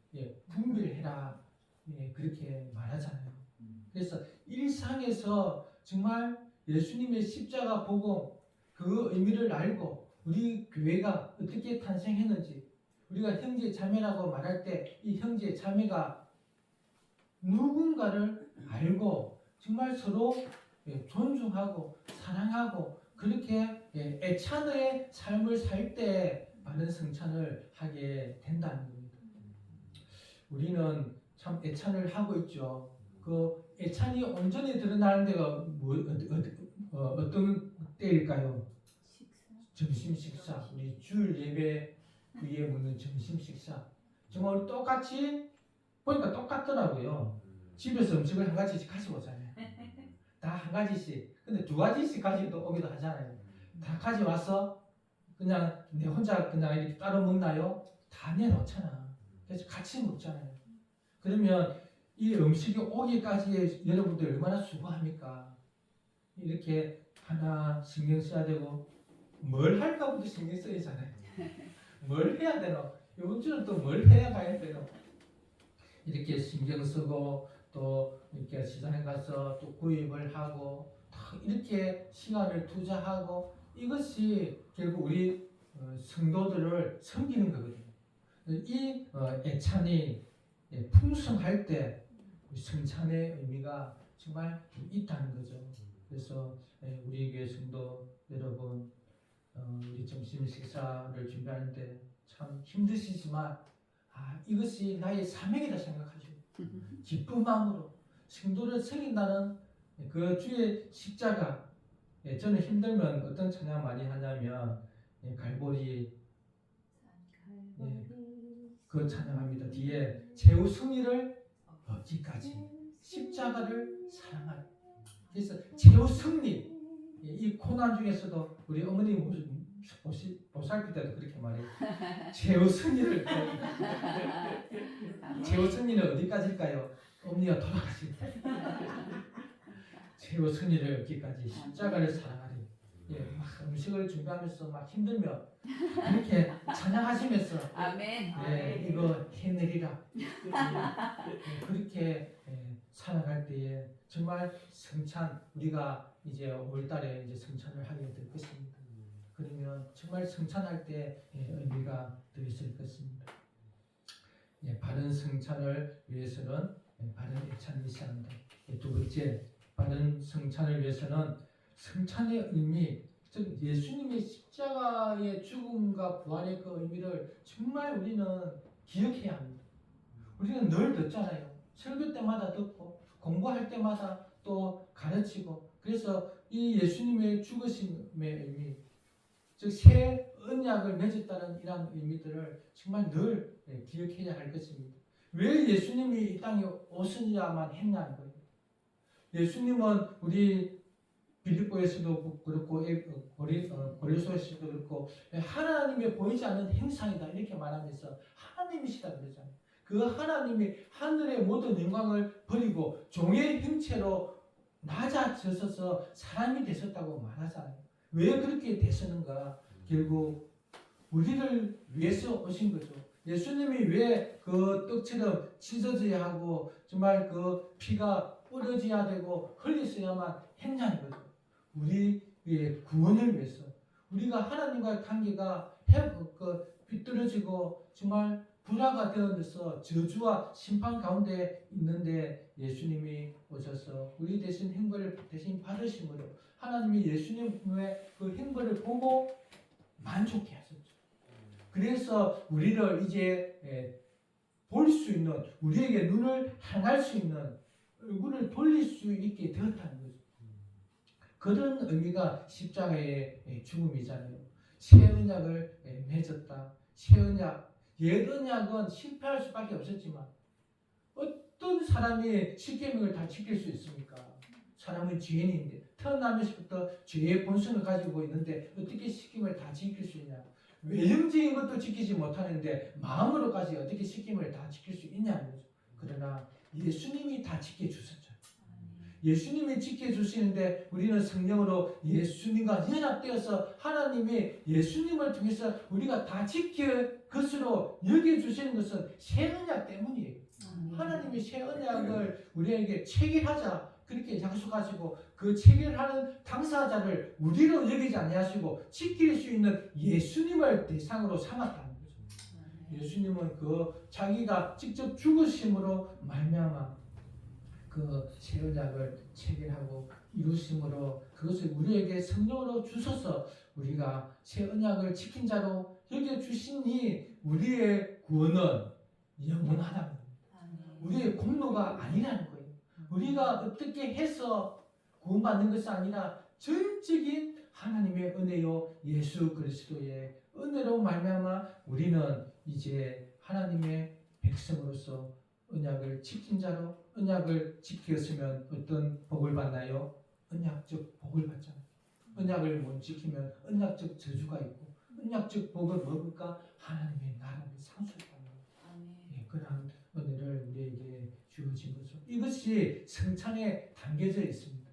분별해라. 그렇게 말하잖아요. 그래서 일상에서 정말 예수님의 십자가 복음 그 의미를 알고 우리 교회가 어떻게 탄생했는지 우리가 형제 자매라고 말할 때 이 형제 자매가 누군가를 알고 정말 서로 존중하고 사랑하고 그렇게 애찬의 삶을 살 때 많은 성찬을 하게 된다는 겁니다. 우리는 참 애찬을 하고 있죠. 그 애찬이 온전히 드러나는 데가 어떤 때일까요? 점심 식사. 우리 주일 예배 위에 묻는 점심 식사. 정말 우리 똑같이 보니까 똑같더라고요. 집에서 음식을 한 가지씩 가지고 오잖아요. 다 한 가지씩. 근데 두 가지씩 가지고 오기도 하잖아요. 다 가져와서 그냥 내 혼자 그냥 이렇게 따로 먹나요? 다 내놓잖아. 그래서 같이 먹잖아요. 그러면 이 음식이 오기까지 여러분들 얼마나 수고합니까? 이렇게 하나 신경 써야 되고 뭘 할까부터 신경 쓰이잖아요. 뭘 해야 되노? 이번 주는 또 뭘 해야 가야 되노? 이렇게 신경 쓰고 또 이렇게 시장에 가서 또 구입을 하고 이렇게 시간을 투자하고 이것이 결국 우리 성도들을 섬기는 거거든요. 이 애찬이 풍성할 때 성찬의 의미가 정말 있다는 거죠. 그래서 우리 교회 성도 여러분 우리 점심 식사를 준비하는데 참 힘드시지만 이것이 나의 사명이다 생각하죠. 기쁜 마음으로 성도를 섬긴다는 그 주의 십자가. 저는 힘들면 어떤 찬양 많이 하냐면 갈보리 그 찬양합니다. 뒤에 제우 승리를 얻기까지 십자가를 사랑하라. 그래서 제우 승리. 이 고난 중에서도 우리 어머니 보살필 때도 그렇게 말해요. 제우 승리를 제우 승리는 어디까지일까요? 어머니가 돌아가실 때. 제우 승리를 얻기까지 십자가를 사랑하리. 막 음식을 준비하면서 막 힘들면 이렇게 찬양하시면서 아멘. 이거 해내리라. 그렇게 살아갈 때에 정말 성찬 우리가 이제 5월달에 이제 성찬을 하게 될 것입니다. 그러면 정말 성찬할 때 의미가 더 있을 것입니다. 바른 성찬을 위해서는 바른 애찬이 있어야 한다. 두 번째, 바른 성찬을 위해서는 성찬의 의미, 즉 예수님의 십자가의 죽음과 부활의 그 의미를 정말 우리는 기억해야 합니다. 우리는 늘 듣잖아요. 설교 때마다 듣고 공부할 때마다 또 가르치고 그래서 이 예수님의 죽으심의 의미, 즉 새 언약을 맺었다는 이러한 의미들을 정말 늘 기억해야 할 것입니다. 왜 예수님이 이 땅에 오셔야만 했냐는 거예요. 예수님은 우리 빌립보에서도 그렇고 고린도에서도 그렇고 하나님의 보이지 않는 형상이다 이렇게 말하면서 하나님이시다 그러잖아요. 그 하나님이 하늘의 모든 영광을 버리고 종의 형체로 낮아져서 사람이 되셨다고 말하잖아요. 왜 그렇게 되셨는가? 결국 우리를 위해서 오신 거죠. 예수님이 왜 그 떡처럼 찢어져야 하고 정말 그 피가 뿌려져야 되고 흘렸어야만 했냐는 거죠. 우리의 구원을 위해서 우리가 하나님과의 관계가 삐뚤어지고 정말 불화가 되어서 저주와 심판 가운데 있는데 예수님이 오셔서 우리 대신 행벌을 대신 받으심으로 하나님이 예수님의 그 행벌을 보고 만족해 하셨죠. 그래서 우리를 이제 볼 수 있는 우리에게 눈을 향할 수 있는 얼굴을 돌릴 수 있게 되었다는 거죠. 그런 의미가 십자가의 죽음이잖아요. 새 언약을 맺었다. 새 언약, 옛 언약은 실패할 수밖에 없었지만 어떤 사람이 십계명을 다 지킬 수 있습니까? 사람은 죄인인데 태어나면서부터 죄의 본성을 가지고 있는데 어떻게 십계명을 다 지킬 수 있냐? 외형적인 것도 지키지 못하는데 마음으로까지 어떻게 십계명을 다 지킬 수 있냐는 거죠. 그러나 예수님이 다 지켜주셨죠. 예수님이 지켜주시는데 우리는 성령으로 예수님과 연합되어서 하나님이 예수님을 통해서 우리가 다 지킬 것으로 여겨주시는 것은 새 언약 때문이에요. 하나님이 새 언약을 우리에게 체결하자 그렇게 약속하시고 그 체결하는 당사자를 우리로 여기지 아니하시고 지킬 수 있는 예수님을 대상으로 삼았다는 거죠. 예수님은 그 자기가 직접 죽으심으로 말미암아 그 새 언약을 체결하고 이루심으로 그것을 우리에게 성령으로 주셔서 우리가 새 언약을 지킨 자로 여겨 주시니 우리의 구원은 영원하다는 겁니다. 우리의 공로가 아니라는 거예요. 우리가 어떻게 해서 구원받는 것이 아니라 전적인 하나님의 은혜요 예수 그리스도의 은혜로 말미암아 우리는 이제 하나님의 백성으로서 언약을 지킨 자로 언약을 지켰으면 어떤 복을 받나요? 언약적 복을 받잖아요. 언약을 못 지키면 언약적 저주가 있고 언약적 복은 뭘까? 하나님의 나라를 상속하는 예, 그러한 은혜를 우리에게 주어진 거죠. 이것이 성찬에 담겨져 있습니다.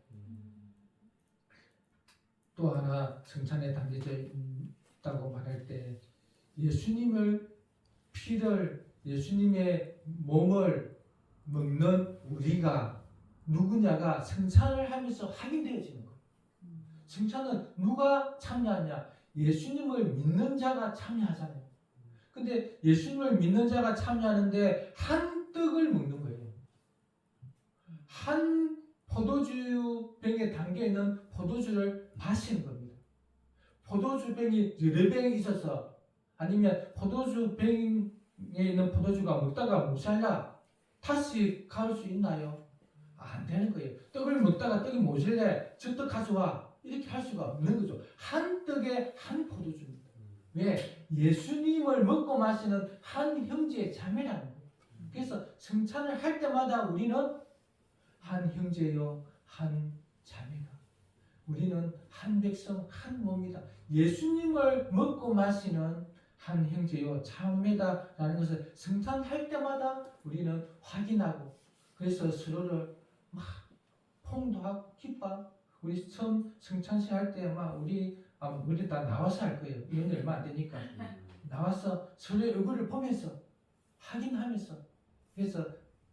또 하나 성찬에 담겨져 있다고 말할 때 예수님의 몸을 먹는 우리가 누구냐가 성찬을 하면서 확인되어지는 거예요. 성찬은 누가 참여하냐? 예수님을 믿는 자가 참여하잖아요. 근데 예수님을 믿는 자가 참여하는데 한 떡을 먹는 거예요. 한 포도주병에 담겨있는 포도주를 마시는 겁니다. 포도주병이 여러 병이 있어서 아니면 포도주병에 있는 포도주가 먹다가 모자라 다시 가올 수 있나요? 안 되는 거예요. 떡을 먹다가 떡이 모질래 저 떡 가져와 이렇게 할 수가 없는 거죠. 한 떡에 한 포도주입니다. 왜? 예수님을 먹고 마시는 한 형제의 자매라는 거예요. 그래서 성찬을 할 때마다 우리는 한 형제요 한 자매가 우리는 한 백성 한 몸이다. 예수님을 먹고 마시는 한 형제요 자매다라는 것을 성찬할 때마다 우리는 확인하고 그래서 서로를 막 통도하고 기뻐하고 우리 처음 성찬식 할 때 막 우리 다 나와서 할 거예요. 이런 게 얼마 안 되니까 나와서 서로의 얼굴을 보면서 확인하면서 그래서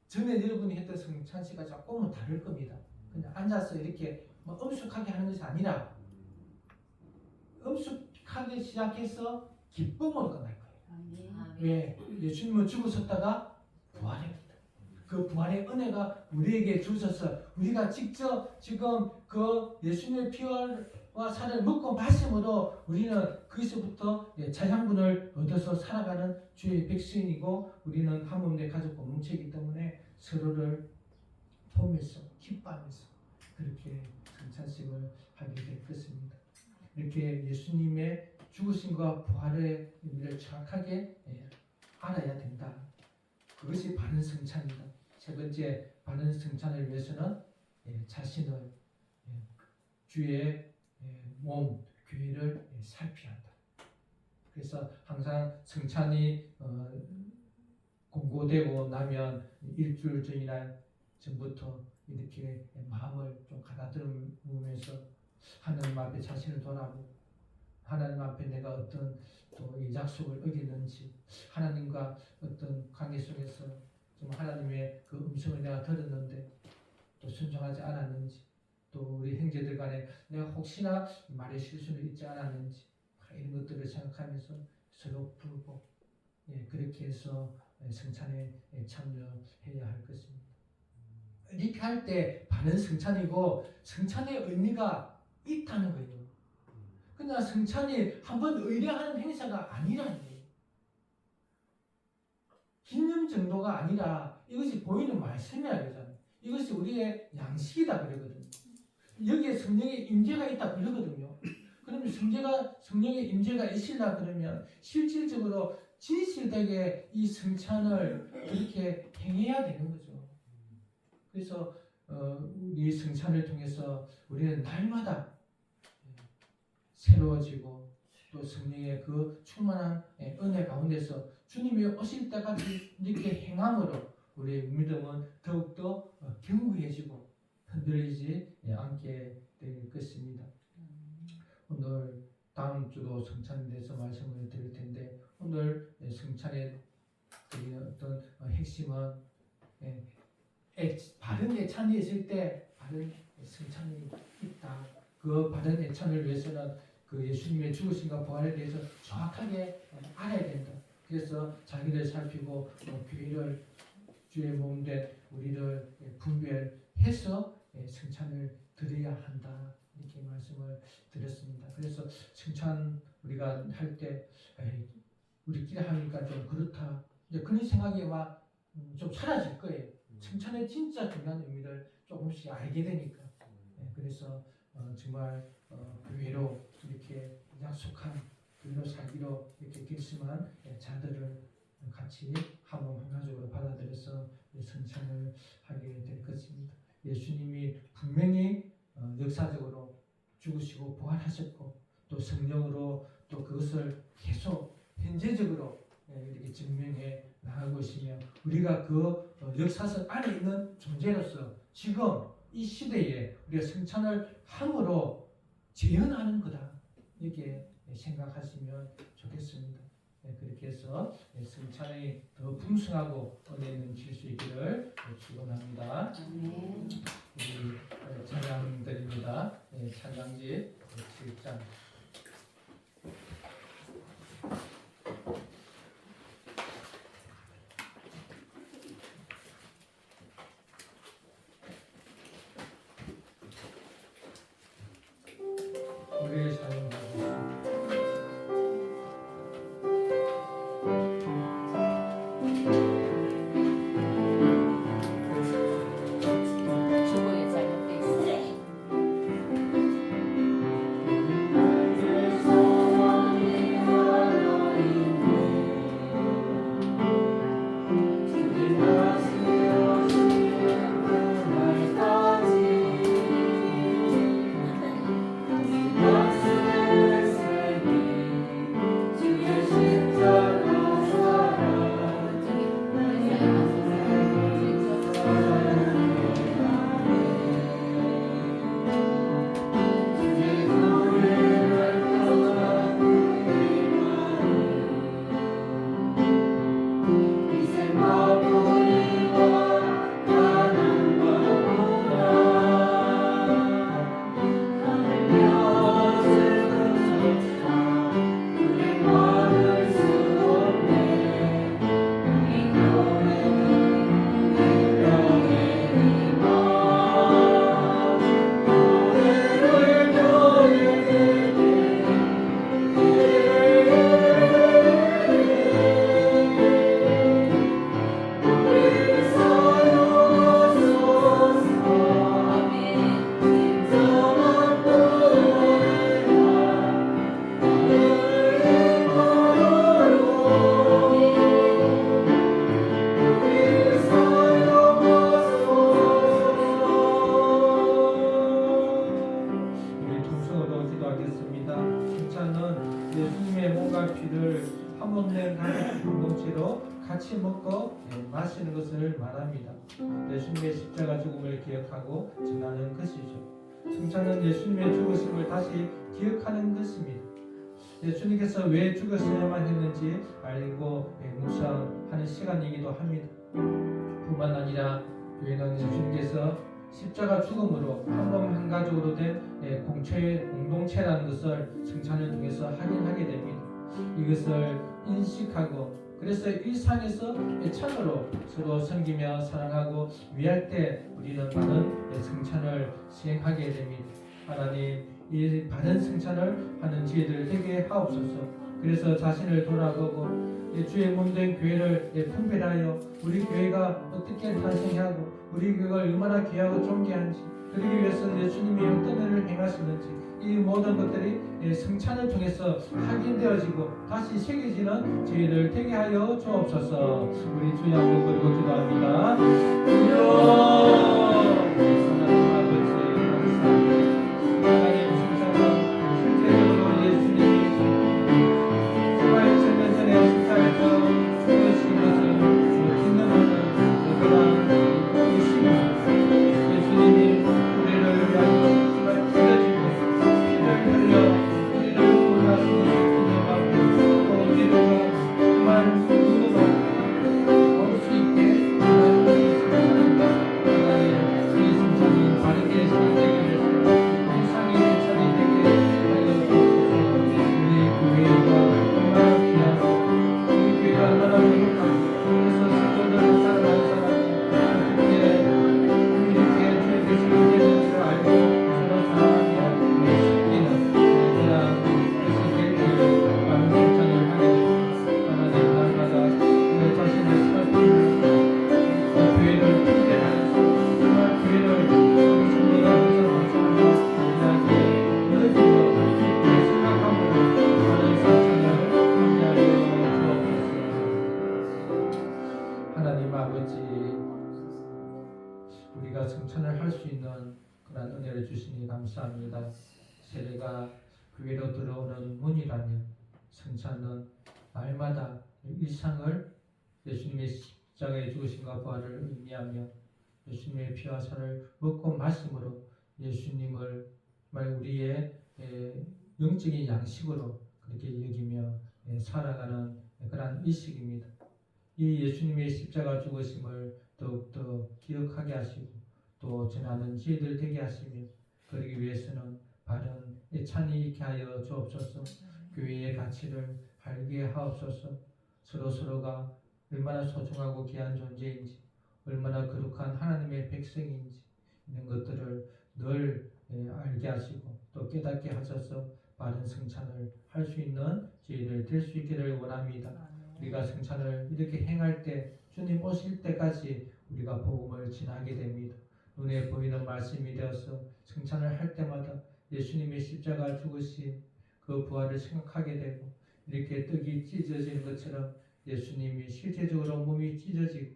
전에 여러분이 했던 성찬식과 조금은 다를 겁니다. 그냥 앉아서 이렇게 뭐 엄숙하게 하는 것이 아니라 엄숙하게 시작해서 기쁨으로 끝날 거예요. 왜? 예수님은 죽으셨다가 부활했다. 그 부활의 은혜가 우리에게 주셔서 우리가 직접 지금 그 예수님의 피와 살을 먹고 마심으로 우리는 거기서부터 자양분을 얻어서 살아가는 주의 백성이고 우리는 한 몸의 가족 공동체이기 때문에 서로를 보면서 기뻐하면서 그렇게 성찬식을 하게 될 것입니다. 이렇게 예수님의 죽으심과 부활의 의미를 정확하게 알아야 된다. 그것이 바른 성찬이다. 세 번째, 바른 성찬을 위해서는 자신을 주의 몸, 교회를 살펴야 한다. 그래서 항상 성찬이 공고되고 나면 일주일 전부터 이렇게 마음을 좀 가다듬으면서 하나님 앞에 자신을 돌아보고 하나님 앞에 내가 어떤 또 이 약속을 어기는지 하나님과 어떤 관계 속에서 좀 하나님의 그 음성을 내가 들었는데 또 순종하지 않았는지 또 우리 형제들 간에 내가 혹시나 말의 실수를 잊지 않았는지 이런 것들을 생각하면서 서로 부르고 그렇게 해서 성찬에 참여해야 할 것입니다. 이렇게 할 때 바른 성찬이고 성찬의 의미가 있다는 거예요. 그러나 성찬이 한번 의례하는 행사가 아니라는 거예요. 기념 정도가 아니라 이것이 보이는 말씀이야 그러잖아요. 이것이 우리의 양식이다 그러거든요. 여기에 성령의 임재가 있다 그러거든요. 그러면 성령의 임재가 있으려 그러면 실질적으로 진실되게 이 성찬을 그렇게 행해야 되는 거죠. 그래서 우리 성찬을 통해서 우리는 날마다 새로워지고 또 성령의 그 충만한 은혜 가운데서 주님이 오실 때까지 이렇게 행함으로 우리의 믿음은 더욱더 견고해지고 흔들리지 않게 될 것입니다. 오늘 다음 주도 성찬에 대해서 말씀을 드릴 텐데 오늘 성찬의 어떤 핵심은 바른 예찬이 있을 때 바른 성찬이 있다. 그 바른 예찬을 위해서는 그 예수님의 죽으심과 부활에 대해서 정확하게 알아야 된다. 그래서 자기를 살피고 교회를 주의 몸된 우리를 분별해야 해서 승찬을 드려야 한다 이렇게 말씀을 드렸습니다. 그래서 승찬 우리가 할 때 우리끼리 하니까 좀 그렇다 이제 그런 생각이 막 좀 사라질 거예요. 칭찬의 진짜 중요한 의미를 조금씩 알게 되니까. 그래서 정말 교회로 이렇게 약속한 교회로 살기로 이렇게 결심한 자들을 같이 한 몸 한 가족으로 받아들여서 승찬을 하게 될 것입니다. 예수님이 분명히 역사적으로 죽으시고 부활하셨고 또 성령으로 또 그것을 계속 현재적으로 이렇게 증명해 나가고 있으며 우리가 그 역사상 안에 있는 존재로서 지금 이 시대에 우리가 승찬을 함으로 재현하는 거다 이렇게 생각하시면 좋겠습니다. 그렇게 해서 승찬이 더 풍성하고 은혜 있는 질 수 있기를 축원합니다. 우리 찬양드립니다. 찬양지 7장. 우리의 사용하고 있습니다. 주보에 잘못돼 있어. 같이 먹고 마시는 것을 말합니다. 예수님의 십자가 죽음을 기억하고 전하는 것이죠. 승찬은 예수님의 죽으심을 다시 기억하는 것입니다. 예수님께서 왜 죽었어야만 했는지 알고 묵상하는 시간이기도 합니다. 뿐만 아니라 교회는 예수님께서 십자가 죽음으로 한 몸 한 가족으로 된 공동체라는 것을 승찬을 통해서 확인하게 됩니다. 이것을 인식하고 그래서 일상에서 애착으로 서로 섬기며 사랑하고 위할 때 우리는 많은 승찬을 시행하게 됩니다. 하나님 이 바른 승찬을 하는 저희들 되게 하옵소서. 그래서 자신을 돌아보고 주의 몸된 교회를 분별하여 우리 교회가 어떻게 탄생하고 우리 교회가 얼마나 귀하고 존귀한지 그러기 위해서 예수님이 어떤 일을 행하시는지 이 모든 것들이 승찬을 통해서 확인되어지고 다시 새겨지는 저희들 되게 하여 주옵소서. 우리 주여 한번 부르고 기도합니다. 주여 사랑하는 아버지 감사합니다. 하나님 승찬은 실제적으로 예수님이 수많은 전에 십자가에서 죽으신 것을 기념하는 그러한 의식입니다. 예수님이 우리를 위하여 정말 찢어지고 피를 흘려 우리를 구원하시는 기념하고 또 우리를 정말 눈으로 볼 수 있게 하나님 아버지, 우리가 성찬을 할 수 있는 그런 은혜를 주시니 감사합니다. 세례가 교회로 들어오는 문이라면 성찬은 날마다 일상을 예수님의 십자가의 죽으심과 부활을 의미하며 예수님의 피와 살을 먹고 마심으로 예수님을 정말 우리의 영적인 양식으로 그렇게 여기며 살아가는 그런 의식입니다. 이 예수님의 십자가 죽으심을 더욱더 기억하게 하시고 또 전하는 저희들 되게 하시며 그러기 위해서는 바른 애찬이 있게 하여 주옵소서. 교회의 가치를 알게 하옵소서. 서로가 얼마나 소중하고 귀한 존재인지 얼마나 거룩한 하나님의 백성인지 이런 것들을 늘 알게 하시고 또 깨닫게 하셔서 바른 성찬을 할 수 있는 저희들 될 수 있기를 원합니다. 우리가 성찬을 이렇게 행할 때 주님 오실 때까지 우리가 복음을 전하게 됩니다. 눈에 보이는 말씀이 되어서 성찬을 할 때마다 예수님의 십자가 죽으신 그 부활을 생각하게 되고 이렇게 떡이 찢어지는 것처럼 예수님이 실제적으로 몸이 찢어지고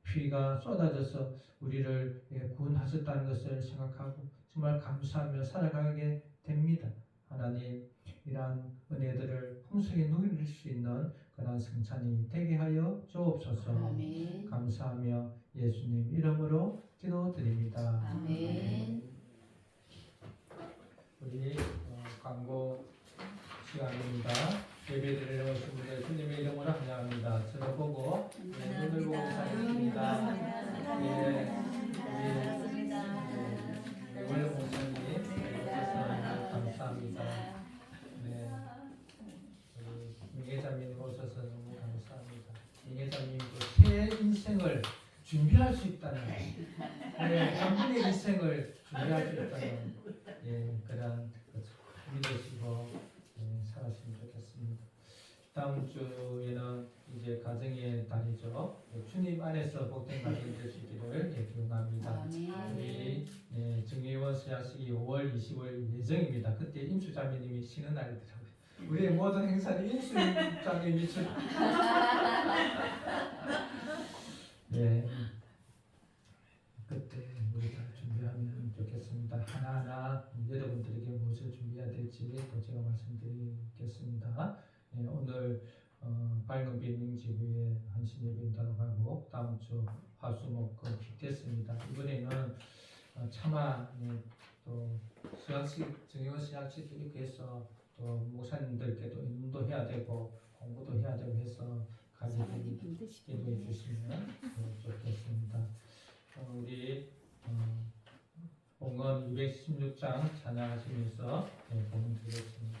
피가 쏟아져서 우리를 구원하셨다는 것을 생각하고 정말 감사하며 살아가게 됩니다. 하나님, 이러한 은혜들을 풍성히 누릴 수 있는 그런 성찬이 되게 하여 주옵소서. 아멘. 감사하며 예수님 이름으로 기도드립니다. 아멘. 우리 광고 시간입니다. 예배드리러 오신 분들 주님의 이름으로 환영합니다. 저를 보고 눈을 보고 사랑합니다. 원래 목사님 오셔서 감사합니다. 네, 우리 명예자님 오셔서 너무 감사합니다. 명예자님도 새 인생을 준비할 수 있다는 한 분의 인생을 준비할 수 있다는 그런 믿으시고 살았으면 좋겠습니다. 다음 주에는 이제 가정의 달이죠. 주님 안에서 복된 가정이 될 수 있기를 기원합니다. 우리 정의원 수양식이 5월 20일 예정입니다. 그때 임수자매님이 쉬는 날이더라고요. 우리의 모든 행사는 임수자매님이 그때 우리 다 준비하면 좋겠습니다. 하나하나 여러분들에게 무엇을 준비해야 될지 또 제가 말씀드리겠습니다. 오늘 밝은 빛 능지부에 한신 예배인다고 하고 다음 주 화수목금 픽됐습니다. 이번에는 차마 또 수양식 정의원 수양식 이렇게 해서 또 목사님들께도 인도해야 되고 공부도 해야 되고 해서 가족들이 기도해 주시면 좋겠습니다. 우리 봉헌 216장 찬양하시면서 봉헌 드리겠습니다.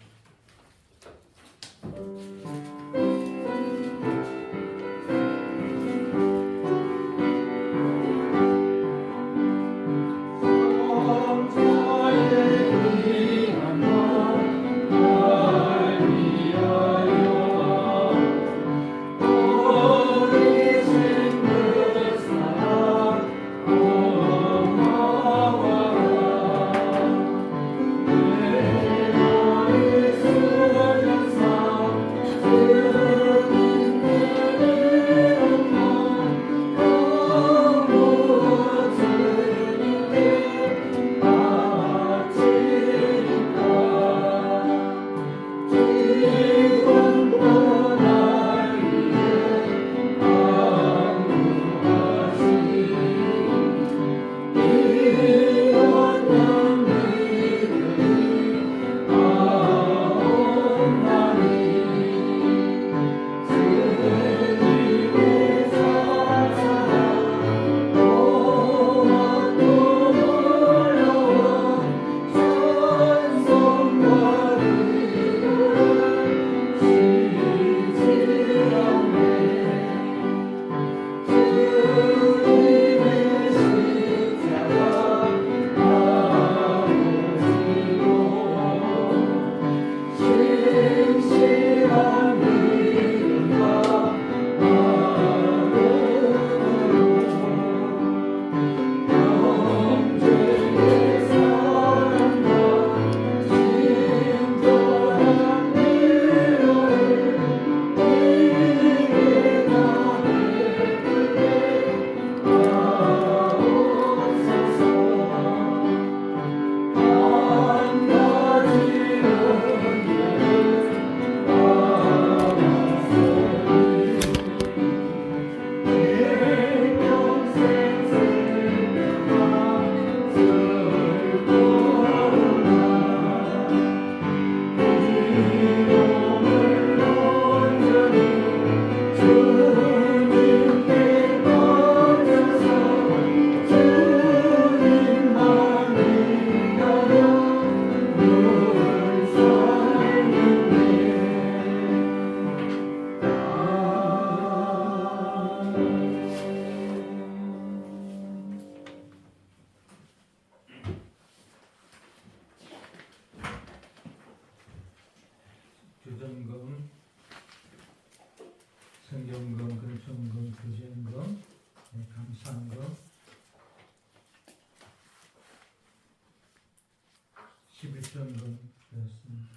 11점검 되었습니다.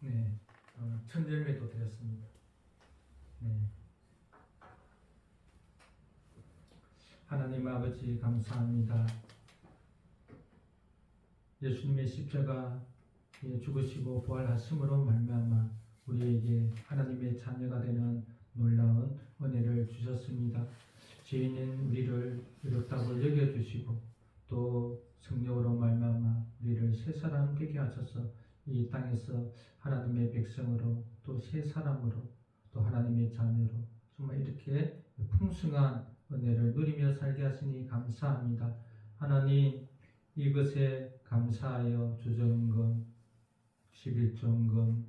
네, 첫 열매도 되었습니다. 네. 하나님 아버지 감사합니다. 예수님의 십자가 죽으시고 부활하심으로 말미암아 우리에게 하나님의 자녀가 되는 놀라운 은혜를 주셨습니다. 죄인인 우리를 의롭다고 여겨주시고 또 성령으로 말미암아 우리를 새 사람 되게 하셔서 이 땅에서 하나님의 백성으로 또 새 사람으로 또 하나님의 자녀로 정말 이렇게 풍성한 은혜를 누리며 살게 하시니 감사합니다. 하나님 이것에 감사하여 주정금, 11조금,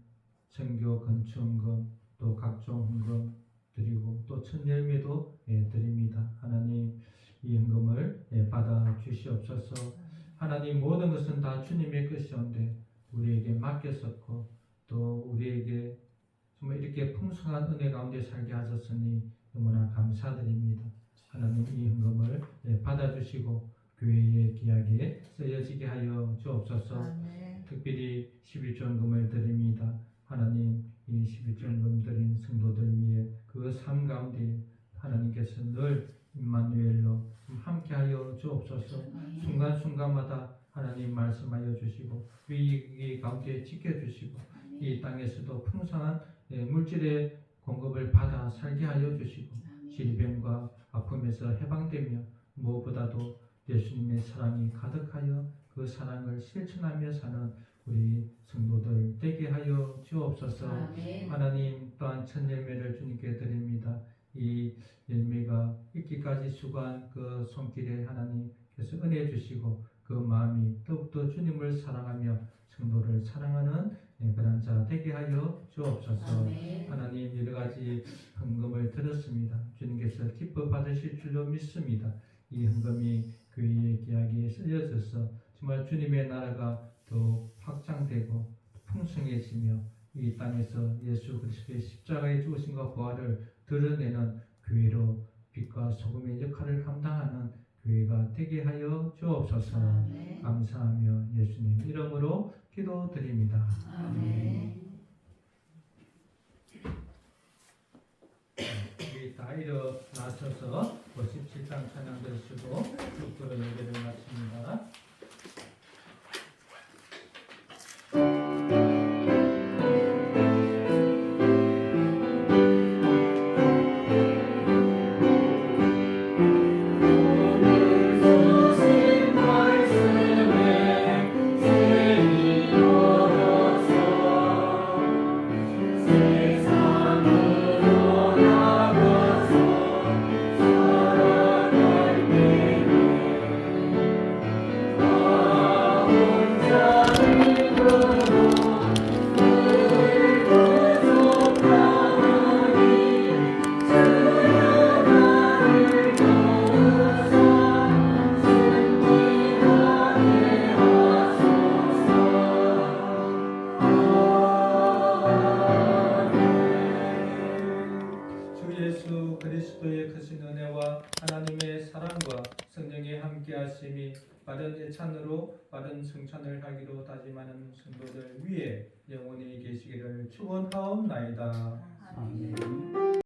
선교 건축금, 또 각종 헌금 드리고 또 첫 열매도 드립니다. 하나님 이 헌금을 받아 주시옵소서. 하나님 모든 것은 다 주님의 것이온데 우리에게 맡겼었고 또 우리에게 정말 이렇게 풍성한 은혜 가운데 살게 하셨으니 너무나 감사드립니다. 하나님 이 헌금을 받아주시고 교회의 기약에 쓰여지게 하여 주옵소서. 특별히 11조금을 드립니다. 하나님 이 11조금 드린 성도들 위해 그 삶 가운데 하나님께서 늘 임마누엘로 함께하여 주옵소서. 순간순간마다 하나님 말씀하여 주시고 위기 가운데 지켜주시고 이 땅에서도 풍성한 물질의 공급을 받아 살게 하여 주시고 질병과 아픔에서 해방되며 무엇보다도 예수님의 사랑이 가득하여 그 사랑을 실천하며 사는 우리 성도들 되게 하여 주옵소서. 하나님 또한 첫 열매를 주님께 드립니다. 이 열매가 있기까지 수고한 그 손길에 하나님께서 은혜 주시고 그 마음이 더욱더 주님을 사랑하며 성도를 사랑하는 그런 자 되게 하여 주옵소서. 하나님 여러 가지 헌금을 드렸습니다. 주님께서 기뻐 받으실 줄로 믿습니다. 이 헌금이 교회의 기약에 쓰여져서 정말 주님의 나라가 더 확장되고 풍성해지며 이 땅에서 예수 그리스도의 십자가의 죽으심과 부활을 드러내는 교회로 빛과 소금의 역할을 감당하는 교회가 되게 하여 주옵소서. 감사하며 예수님 이름으로 기도드립니다. 우리 다 일어나셔서 57장 찬양 드시고 축도로 예배를 마칩니다. 그리스도의 크신 은혜와 하나님의 사랑과 성령의 함께하심이 바른 애찬으로 바른 성찬을 하기로 다짐하는 성도들 위에 영원히 계시기를 축원하옵나이다. 아멘.